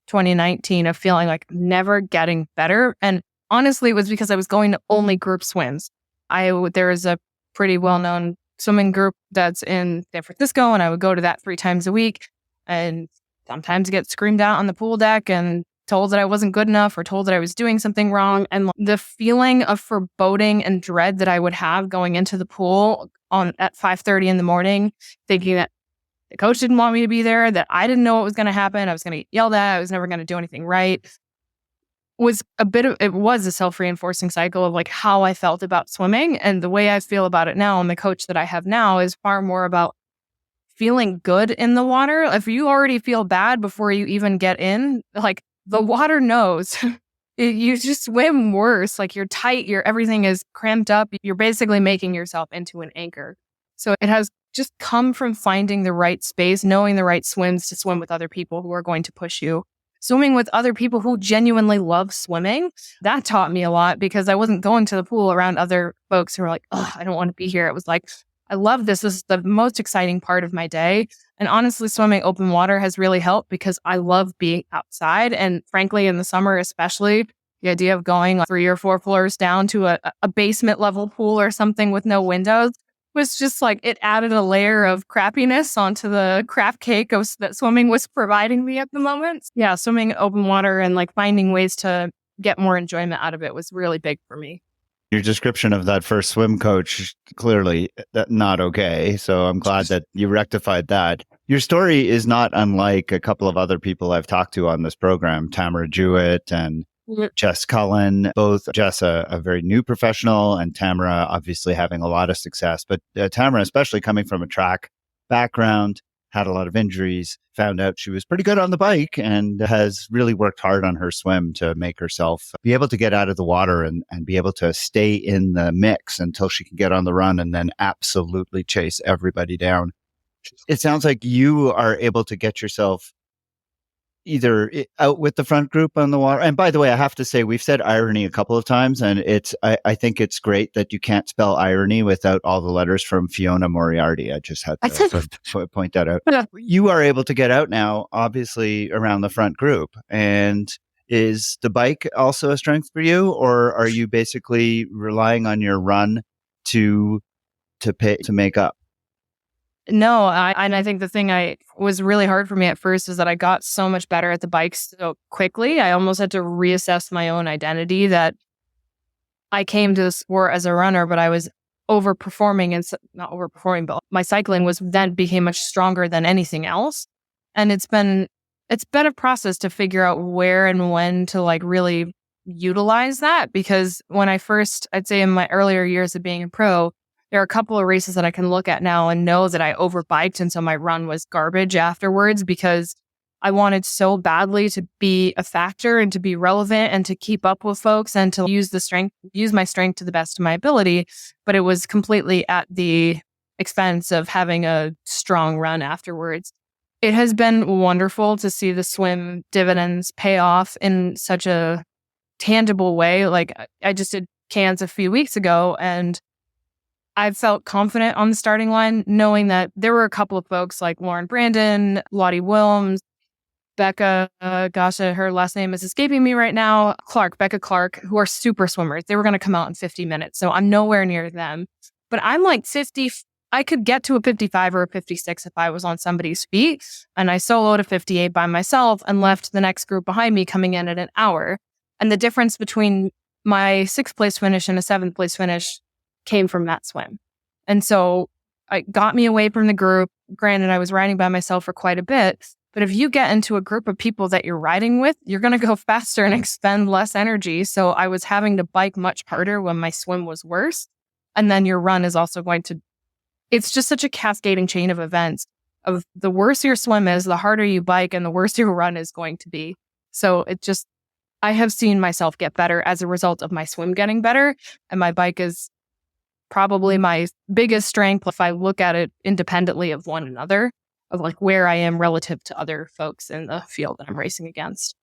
2019 of feeling like never getting better. And honestly, it was because I was going to only group swims. There is a pretty well-known swimming group that's in San Francisco, and I would go to that 3 times a week and sometimes get screamed at on the pool deck and told that I wasn't good enough or told that I was doing something wrong. And the feeling of foreboding and dread that I would have going into the pool at 5:30 in the morning, thinking that the coach didn't want me to be there, that I didn't know what was going to happen. I was going to get yelled at. I was never going to do anything right. It was a self-reinforcing cycle of like how I felt about swimming. And the way I feel about it now, and the coach that I have now, is far more about feeling good in the water. If you already feel bad before you even get in, like the water knows. You just swim worse. Like you're tight, everything is cramped up. You're basically making yourself into an anchor. So it has just come from finding the right space, knowing the right swims to swim with other people who are going to push you. Swimming with other people who genuinely love swimming, that taught me a lot, because I wasn't going to the pool around other folks who were like, oh, I don't want to be here. It was like, I love this. This is the most exciting part of my day. And honestly, swimming open water has really helped because I love being outside. And frankly, in the summer, especially, the idea of going like 3 or 4 floors down to a basement level pool or something with no windows was just like, it added a layer of crappiness onto the crap cake that swimming was providing me at the moment. Yeah, swimming open water and like finding ways to get more enjoyment out of it was really big for me. Your description of that first swim coach, clearly not okay. So I'm glad that you rectified that. Your story is not unlike a couple of other people I've talked to on this program, Tamara Jewett and Jess Cullen, both Jess, a very new professional, and Tamara obviously having a lot of success. But Tamara, especially coming from a track background, had a lot of injuries, found out she was pretty good on the bike, and has really worked hard on her swim to make herself be able to get out of the water and be able to stay in the mix until she can get on the run and then absolutely chase everybody down. It sounds like you are able to get yourself either out with the front group on the water. And by the way, I have to say, we've said irony a couple of times, and I think it's great that you can't spell irony without all the letters from Fiona Moriarty. I just had to point that out. Yeah. You are able to get out now, obviously, around the front group. And is the bike also a strength for you, or are you basically relying on your run to make up? No, I think the thing was really hard for me at first is that I got so much better at the bike so quickly. I almost had to reassess my own identity, that I came to the sport as a runner, but I was overperforming, and not overperforming, but my cycling became much stronger than anything else. And it's been a process to figure out where and when to like really utilize that, because when I'd say in my earlier years of being a pro, there are a couple of races that I can look at now and know that I overbiked, and so my run was garbage afterwards, because I wanted so badly to be a factor and to be relevant and to keep up with folks and to use my strength to the best of my ability. But it was completely at the expense of having a strong run afterwards. It has been wonderful to see the swim dividends pay off in such a tangible way. Like I just did Cairns a few weeks ago, and I felt confident on the starting line, knowing that there were a couple of folks like Lauren Brandon, Lottie Wilms, Becca, her last name is escaping me right now. Becca Clark, who are super swimmers. They were going to come out in 50 minutes. So I'm nowhere near them. But I'm like 50. I could get to a 55 or a 56 if I was on somebody's feet. And I soloed a 58 by myself and left the next group behind me coming in at an hour. And the difference between my 6th place finish and a 7th place finish came from that swim. And so it got me away from the group. Granted, I was riding by myself for quite a bit. But if you get into a group of people that you're riding with, you're going to go faster and expend less energy. So I was having to bike much harder when my swim was worse. And then your run is also going to, it's just such a cascading chain of events. Of the worse your swim is, the harder you bike and the worse your run is going to be. So I have seen myself get better as a result of my swim getting better. And my bike is probably my biggest strength if I look at it independently of one another, of like where I am relative to other folks in the field that I'm racing against.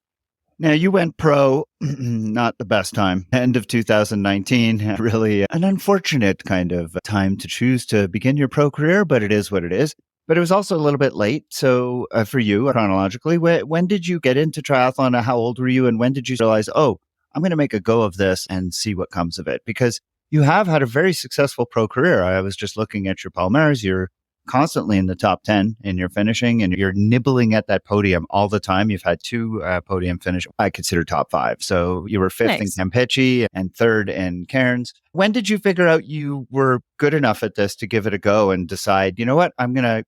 Now, you went pro, not the best time, end of 2019, really an unfortunate kind of time to choose to begin your pro career, but it is what it is. But it was also a little bit late. So for you, chronologically, when did you get into triathlon? How old were you? And when did you realize, oh, I'm going to make a go of this and see what comes of it? Because you have had a very successful pro career. I was just looking at your Palmares. You're constantly in the top 10 in your finishing, and you're nibbling at that podium all the time. You've had 2 podium finish, I consider top 5. So you were 5th in Campeche and 3rd in Cairns. When did you figure out you were good enough at this to give it a go and decide, you know what, I'm gonna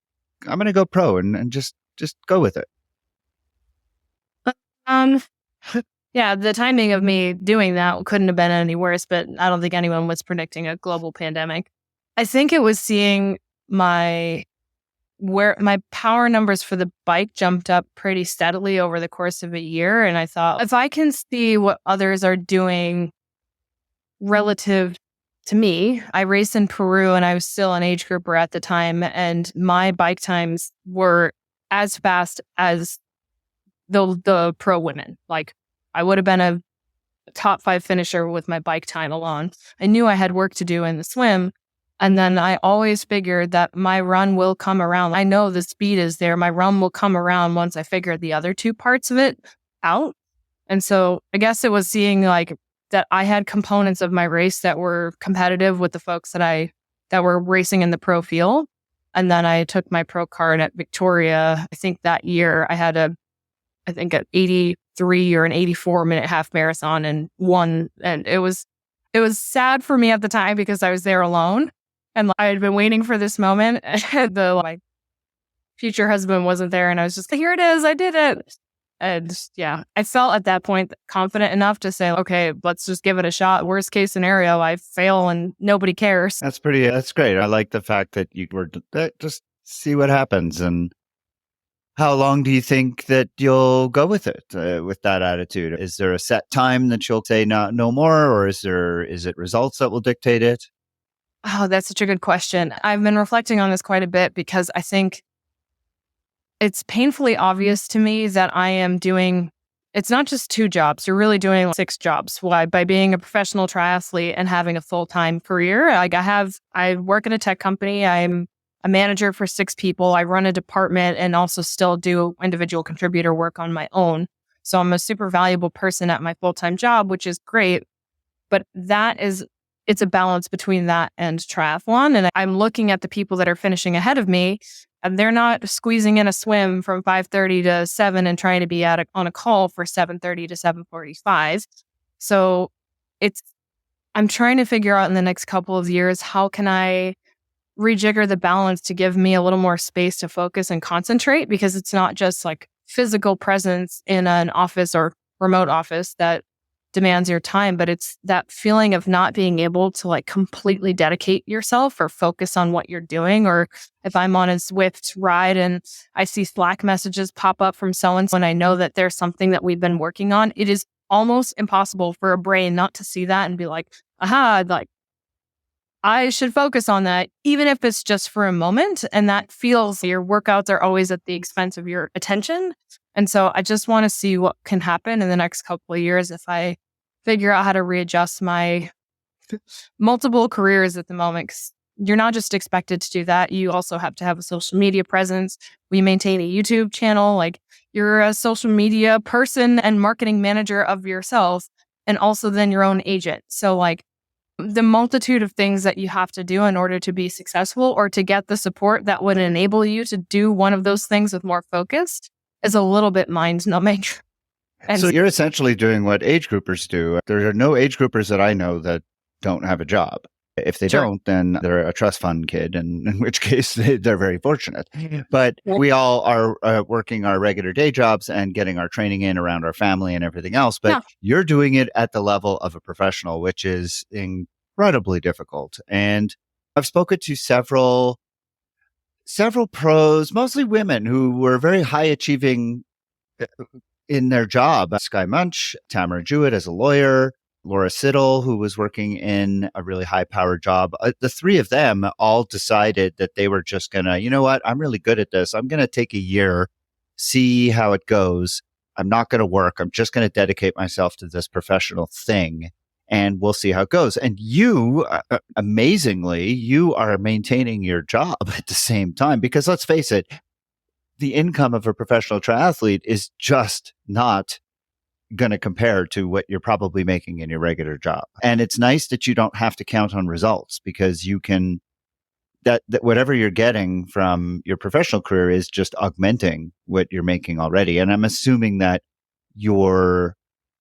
go pro and just go with it? Yeah, the timing of me doing that couldn't have been any worse, but I don't think anyone was predicting a global pandemic. I think it was seeing my power numbers for the bike jumped up pretty steadily over the course of a year. And I thought, if I can see what others are doing relative to me, I raced in Peru and I was still an age grouper at the time. And my bike times were as fast as the pro women. Like I would have been a top 5 finisher with my bike time alone. I knew I had work to do in the swim. And then I always figured that my run will come around. I know the speed is there. My run will come around once I figure the other 2 parts of it out. And so I guess it was seeing like that I had components of my race that were competitive with the folks that were racing in the pro field. And then I took my pro card at Victoria. I think that year I had an 83 or an 84-minute half marathon and won. And it was sad for me at the time because I was there alone. And I had been waiting for this moment. And my future husband wasn't there. And I was just like, here it is. I did it. And yeah, I felt at that point confident enough to say, okay, let's just give it a shot. Worst case scenario, I fail and nobody cares. That's great. I like the fact that you were just see what happens. And how long do you think that you'll go with it, with that attitude? Is there a set time that you'll say no more, or is it results that will dictate it? Oh, that's such a good question. I've been reflecting on this quite a bit because I think it's painfully obvious to me that I am doing, it's not just 2 jobs. You're really doing 6 jobs. Why? By being a professional triathlete and having a full-time career. Like I work in a tech company. I'm a manager for 6 people. I run a department and also still do individual contributor work on my own. So I'm a super valuable person at my full-time job, which is great. But it's a balance between that and triathlon. And I'm looking at the people that are finishing ahead of me, and they're not squeezing in a swim from 5:30 to 7 and trying to be on a call for 7:30 to 7:45. So I'm trying to figure out in the next couple of years, how can I rejigger the balance to give me a little more space to focus and concentrate, because it's not just like physical presence in an office or remote office that demands your time, but it's that feeling of not being able to like completely dedicate yourself or focus on what you're doing. Or if I'm on a Zwift ride and I see Slack messages pop up from so-and-so and I know that there's something that we've been working on, it is almost impossible for a brain not to see that and be like, aha, like I should focus on that, even if it's just for a moment. And that feels, your workouts are always at the expense of your attention. And so I just want to see what can happen in the next couple of years if I figure out how to readjust my multiple careers at the moment. 'Cause you're not just expected to do that. You also have to have a social media presence. We maintain a YouTube channel. Like you're a social media person and marketing manager of yourself, and also then your own agent. So like the multitude of things that you have to do in order to be successful or to get the support that would enable you to do one of those things with more focus is a little bit mind-numbing. And So you're essentially doing what age groupers do. There are no age groupers that I know that don't have a job. If they Sure. don't, then they're a trust fund kid, and in which case they're very fortunate. But we all are working our regular day jobs and getting our training in around our family and everything else. But you're doing it at the level of a professional, which is incredibly difficult. And I've spoken to several pros, mostly women, who were very high achieving in their job. Sky Munch, Tamara Jewett as a lawyer, Laura Siddle, who was working in a really high-powered job. The three of them all decided that they were just going to, you know what, I'm really good at this. I'm going to take a year, see how it goes. I'm not going to work. I'm just going to dedicate myself to this professional thing, and we'll see how it goes. And you, amazingly, you are maintaining your job at the same time, because let's face it, the income of a professional triathlete is just not going to compare to what you're probably making in your regular job. And it's nice that you don't have to count on results, because you can, that whatever you're getting from your professional career is just augmenting what you're making already. And I'm assuming that your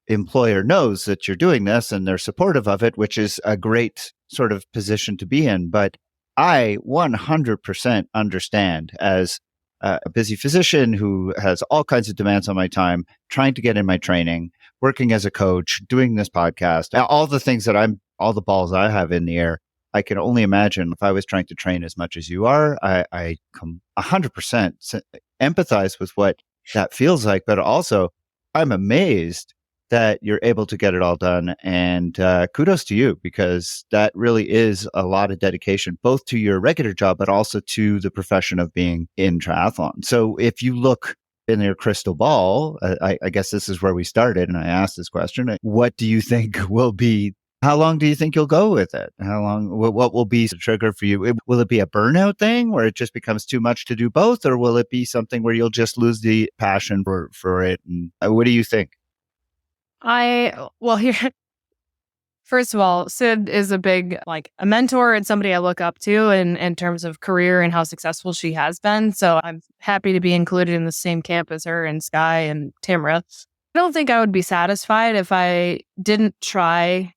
employer knows that you're doing this and they're supportive of it, which is a great sort of position to be in. But I 100% understand, as a busy physician who has all kinds of demands on my time, trying to get in my training, working as a coach, doing this podcast, all the things that all the balls I have in the air. I can only imagine if I was trying to train as much as you are. I 100% empathize with what that feels like, but also I'm amazed that you're able to get it all done. And kudos to you, because that really is a lot of dedication, both to your regular job, but also to the profession of being in triathlon. So if you look in your crystal ball, I guess this is where we started, and I asked this question, what do you think will be, how long do you think you'll go with it? How long, what will be the trigger for you? Will it be a burnout thing where it just becomes too much to do both? Or will it be something where you'll just lose the passion for it? And what do you think? Well, here, first of all, Sid is a big, like, a mentor and somebody I look up to in terms of career and how successful she has been. So I'm happy to be included in the same camp as her and Sky and Tamara. I don't think I would be satisfied if I didn't try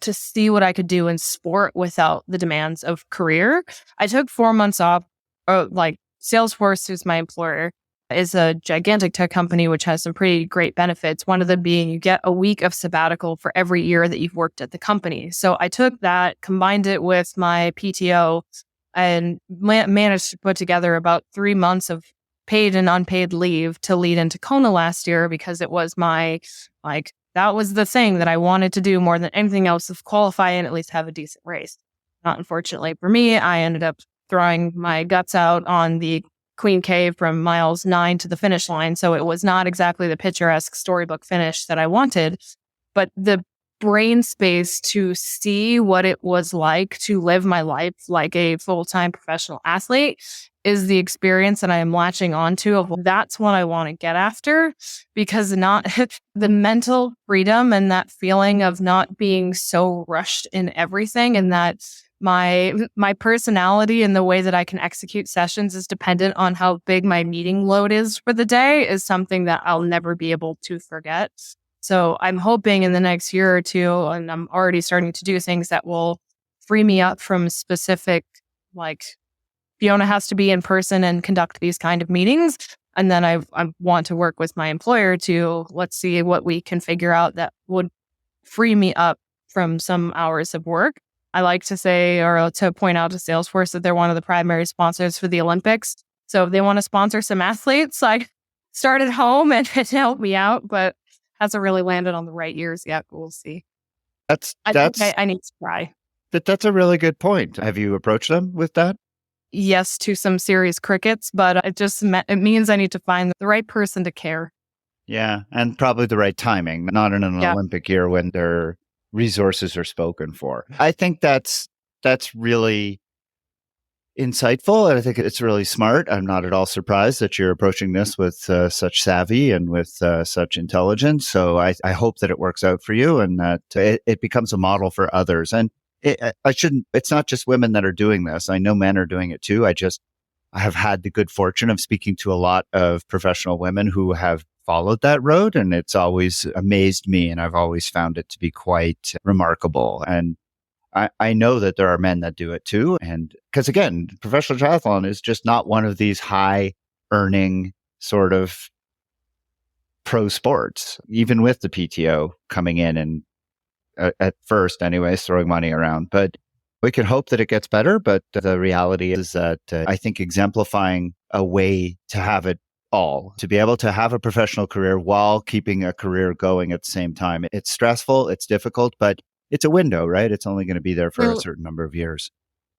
to see what I could do in sport without the demands of career. I took 4 months off. Like, Salesforce, who's my employer, is a gigantic tech company which has some pretty great benefits. One of them being you get a week of sabbatical for every year that you've worked at the company. So I took that, combined it with my PTO, and managed to put together about 3 months of paid and unpaid leave to lead into Kona last year, because it was my, like, that was the thing that I wanted to do more than anything else, to qualify and at least have a decent race. Not unfortunately for me, I ended up throwing my guts out on the Queen Cave from miles 9 to the finish line. So it was not exactly the picturesque storybook finish that I wanted, but the brain space to see what it was like to live my life like a full-time professional athlete is the experience that I am latching onto of that's what I want to get after, because not the mental freedom and that feeling of not being so rushed in everything, and that my personality and the way that I can execute sessions is dependent on how big my meeting load is for the day, is something that I'll never be able to forget. So I'm hoping in the next year or two, and I'm already starting to do things that will free me up from specific, like, Fiona has to be in person and conduct these kind of meetings. And then I want to work with my employer to, let's see what we can figure out that would free me up from some hours of work. I like to say, or to point out to Salesforce, that they're one of the primary sponsors for the Olympics. So if they want to sponsor some athletes, like, start at home and help me out, but hasn't really landed on the right ears yet. We'll see. I think I need to try. That's a really good point. Have you approached them with that? Yes, to some serious crickets, but it means I need to find the right person to care. Yeah, and probably the right timing, not in an Olympic year when their resources are spoken for. I think that's really insightful. And I think it's really smart. I'm not at all surprised that you're approaching this with such savvy and with such intelligence. So I hope that it works out for you and that it becomes a model for others. And it's not just women that are doing this. I know men are doing it too. I have had the good fortune of speaking to a lot of professional women who have followed that road, and it's always amazed me, and I've always found it to be quite remarkable. And I know that there are men that do it too. And because again, professional triathlon is just not one of these high earning sort of pro sports, even with the PTO coming in and at first anyways, throwing money around. But we can hope that it gets better. But the reality is that I think exemplifying a way to have it all, to be able to have a professional career while keeping a career going at the same time. It's stressful, it's difficult, but it's a window, right? It's only going to be there for a certain number of years.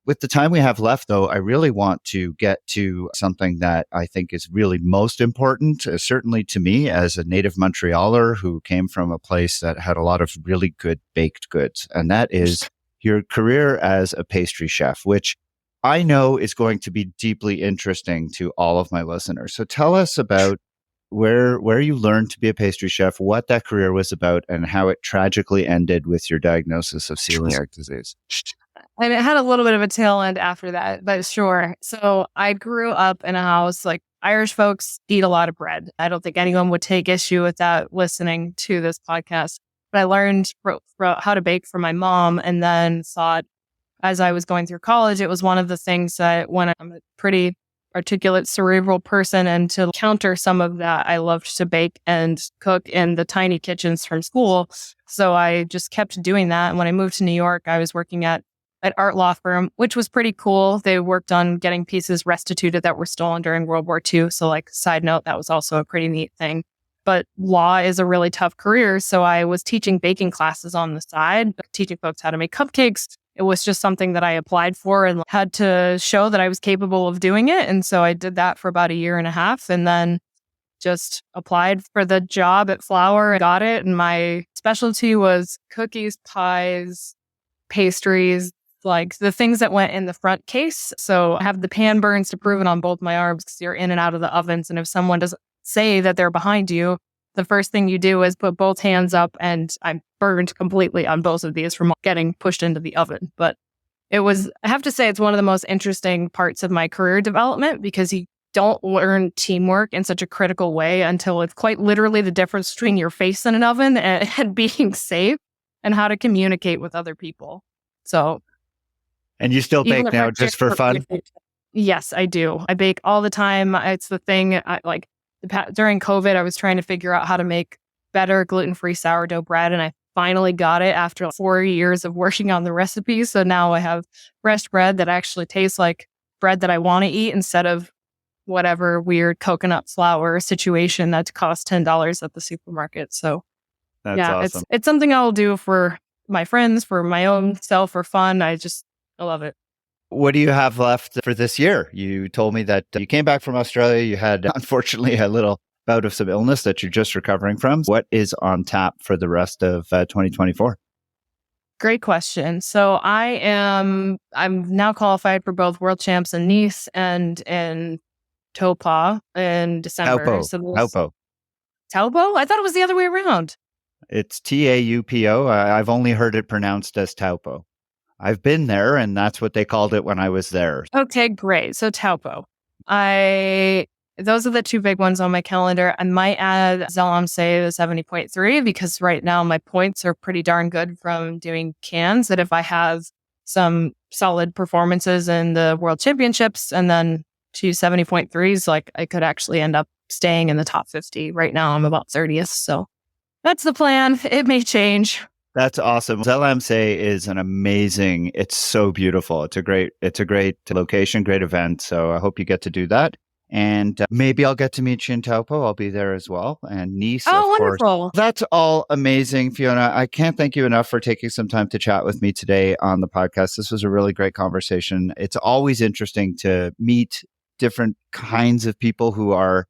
With the time we have left, though, I really want to get to something that I think is really most important, certainly to me as a native Montrealer who came from a place that had a lot of really good baked goods. And that is your career as a pastry chef, which I know is going to be deeply interesting to all of my listeners. So tell us about where you learned to be a pastry chef, what that career was about, and how it tragically ended with your diagnosis of celiac disease. And it had a little bit of a tail end after that, but sure. So I grew up in a house, like Irish folks eat a lot of bread. I don't think anyone would take issue with that listening to this podcast. But I learned how to bake from my mom, and then thought as I was going through college, it was one of the things that when I'm a pretty articulate, cerebral person, and to counter some of that, I loved to bake and cook in the tiny kitchens from school. So I just kept doing that. And when I moved to New York, I was working at an art law firm, which was pretty cool. They worked on getting pieces restituted that were stolen during World War II. So like, side note, that was also a pretty neat thing. But law is a really tough career. So I was teaching baking classes on the side, teaching folks how to make cupcakes. It was just something that I applied for and had to show that I was capable of doing it. And so I did that for about a year and a half, and then just applied for the job at Flour and got it. And my specialty was cookies, pies, pastries, like the things that went in the front case. So I have the pan burns to prove it on both my arms because you're in and out of the ovens. And if someone doesn't say that they're behind you, the first thing you do is put both hands up, and I'm burned completely on both of these from getting pushed into the oven. But I have to say, it's one of the most interesting parts of my career development because you don't learn teamwork in such a critical way until it's quite literally the difference between your face in an oven and being safe and how to communicate with other people. So. And you still bake now just for fun? Yes, I do. I bake all the time. It's the thing during COVID, I was trying to figure out how to make better gluten-free sourdough bread, and I finally got it after 4 years of working on the recipe. So now I have fresh bread that actually tastes like bread that I want to eat instead of whatever weird coconut flour situation that costs $10 at the supermarket. So that's awesome. It's something I'll do for my friends, for my own self, for fun. I love it. What do you have left for this year? You told me that you came back from Australia. You had, unfortunately, a little bout of some illness that you're just recovering from. What is on tap for the rest of 2024? Great question. So I'm now qualified for both World Champs in Nice and in Taupo in December. Taupo. Taupo? I thought it was the other way around. It's Taupo. I've only heard it pronounced as Taupo. I've been there, and that's what they called it when I was there. Okay, great. So Taupo. Those are the two big ones on my calendar. I might add Zellamse the 70.3 because right now my points are pretty darn good from doing cans, that if I have some solid performances in the World Championships and then 70.3s, like I could actually end up staying in the top 50. Right now I'm about 30th. So that's the plan. It may change. That's awesome. Zellamse is it's so beautiful. It's a great location, great event. So I hope you get to do that. And maybe I'll get to meet you in Taupo. I'll be there as well. And Nice, of wonderful. Course. That's all amazing, Fiona. I can't thank you enough for taking some time to chat with me today on the podcast. This was a really great conversation. It's always interesting to meet different kinds of people who are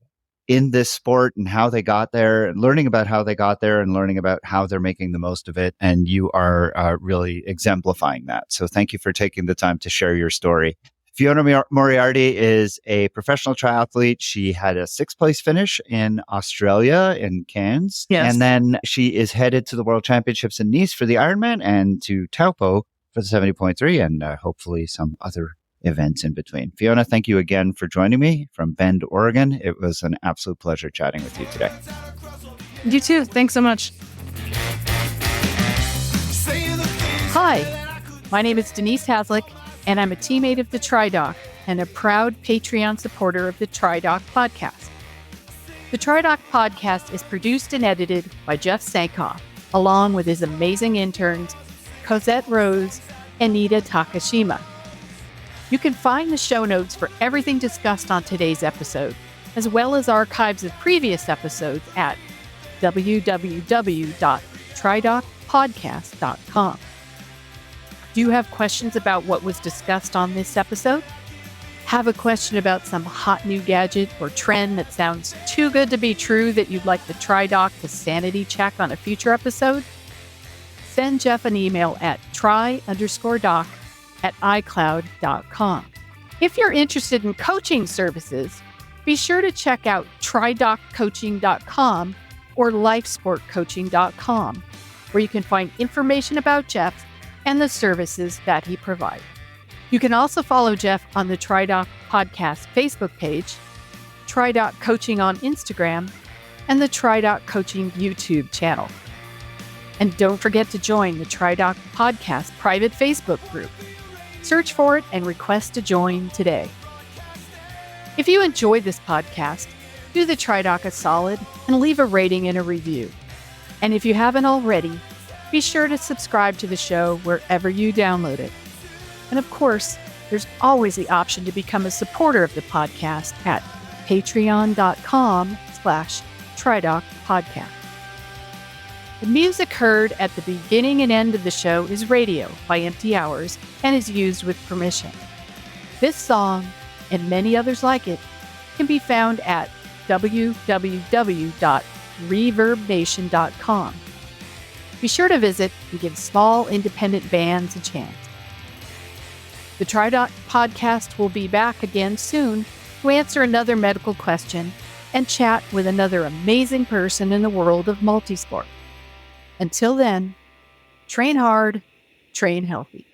in this sport and how they got there, and learning about how they got there and learning about how they're making the most of it. And you are really exemplifying that. So thank you for taking the time to share your story. Fiona Moriarty is a professional triathlete. She had a 6th place finish in Australia in Cairns. Yes. And then she is headed to the World Championships in Nice for the Ironman and to Taupo for the 70.3 and hopefully some other events in between. Fiona, thank you again for joining me from Bend, Oregon. It was an absolute pleasure chatting with you today. You too. Thanks so much. Hi, my name is Denise Haslick, and I'm a teammate of the TriDoc and a proud Patreon supporter of the TriDoc podcast. The TriDoc podcast is produced and edited by Jeff Sankoff, along with his amazing interns, Cosette Rose and Nita Takashima. You can find the show notes for everything discussed on today's episode, as well as archives of previous episodes at www.tridocpodcast.com. Do you have questions about what was discussed on this episode? Have a question about some hot new gadget or trend that sounds too good to be true that you'd like the TriDoc to sanity check on a future episode? Send Jeff an email at try_doc@icloud.com. If you're interested in coaching services, be sure to check out tridoccoaching.com or lifesportcoaching.com, where you can find information about Jeff and the services that he provides. You can also follow Jeff on the TriDoc Podcast Facebook page, TriDoc Coaching on Instagram, and the TriDoc Coaching YouTube channel. And don't forget to join the TriDoc Podcast private Facebook group. Search for it and request to join today. If you enjoyed this podcast, do the TriDoc a solid and leave a rating and a review. And if you haven't already, be sure to subscribe to the show wherever you download it. And of course, there's always the option to become a supporter of the podcast at patreon.com/TriDoc podcast. The music heard at the beginning and end of the show is Radio by Empty Hours and is used with permission. This song, and many others like it, can be found at www.reverbnation.com. Be sure to visit and give small independent bands a chance. The TriDoc podcast will be back again soon to answer another medical question and chat with another amazing person in the world of multisport. Until then, train hard, train healthy.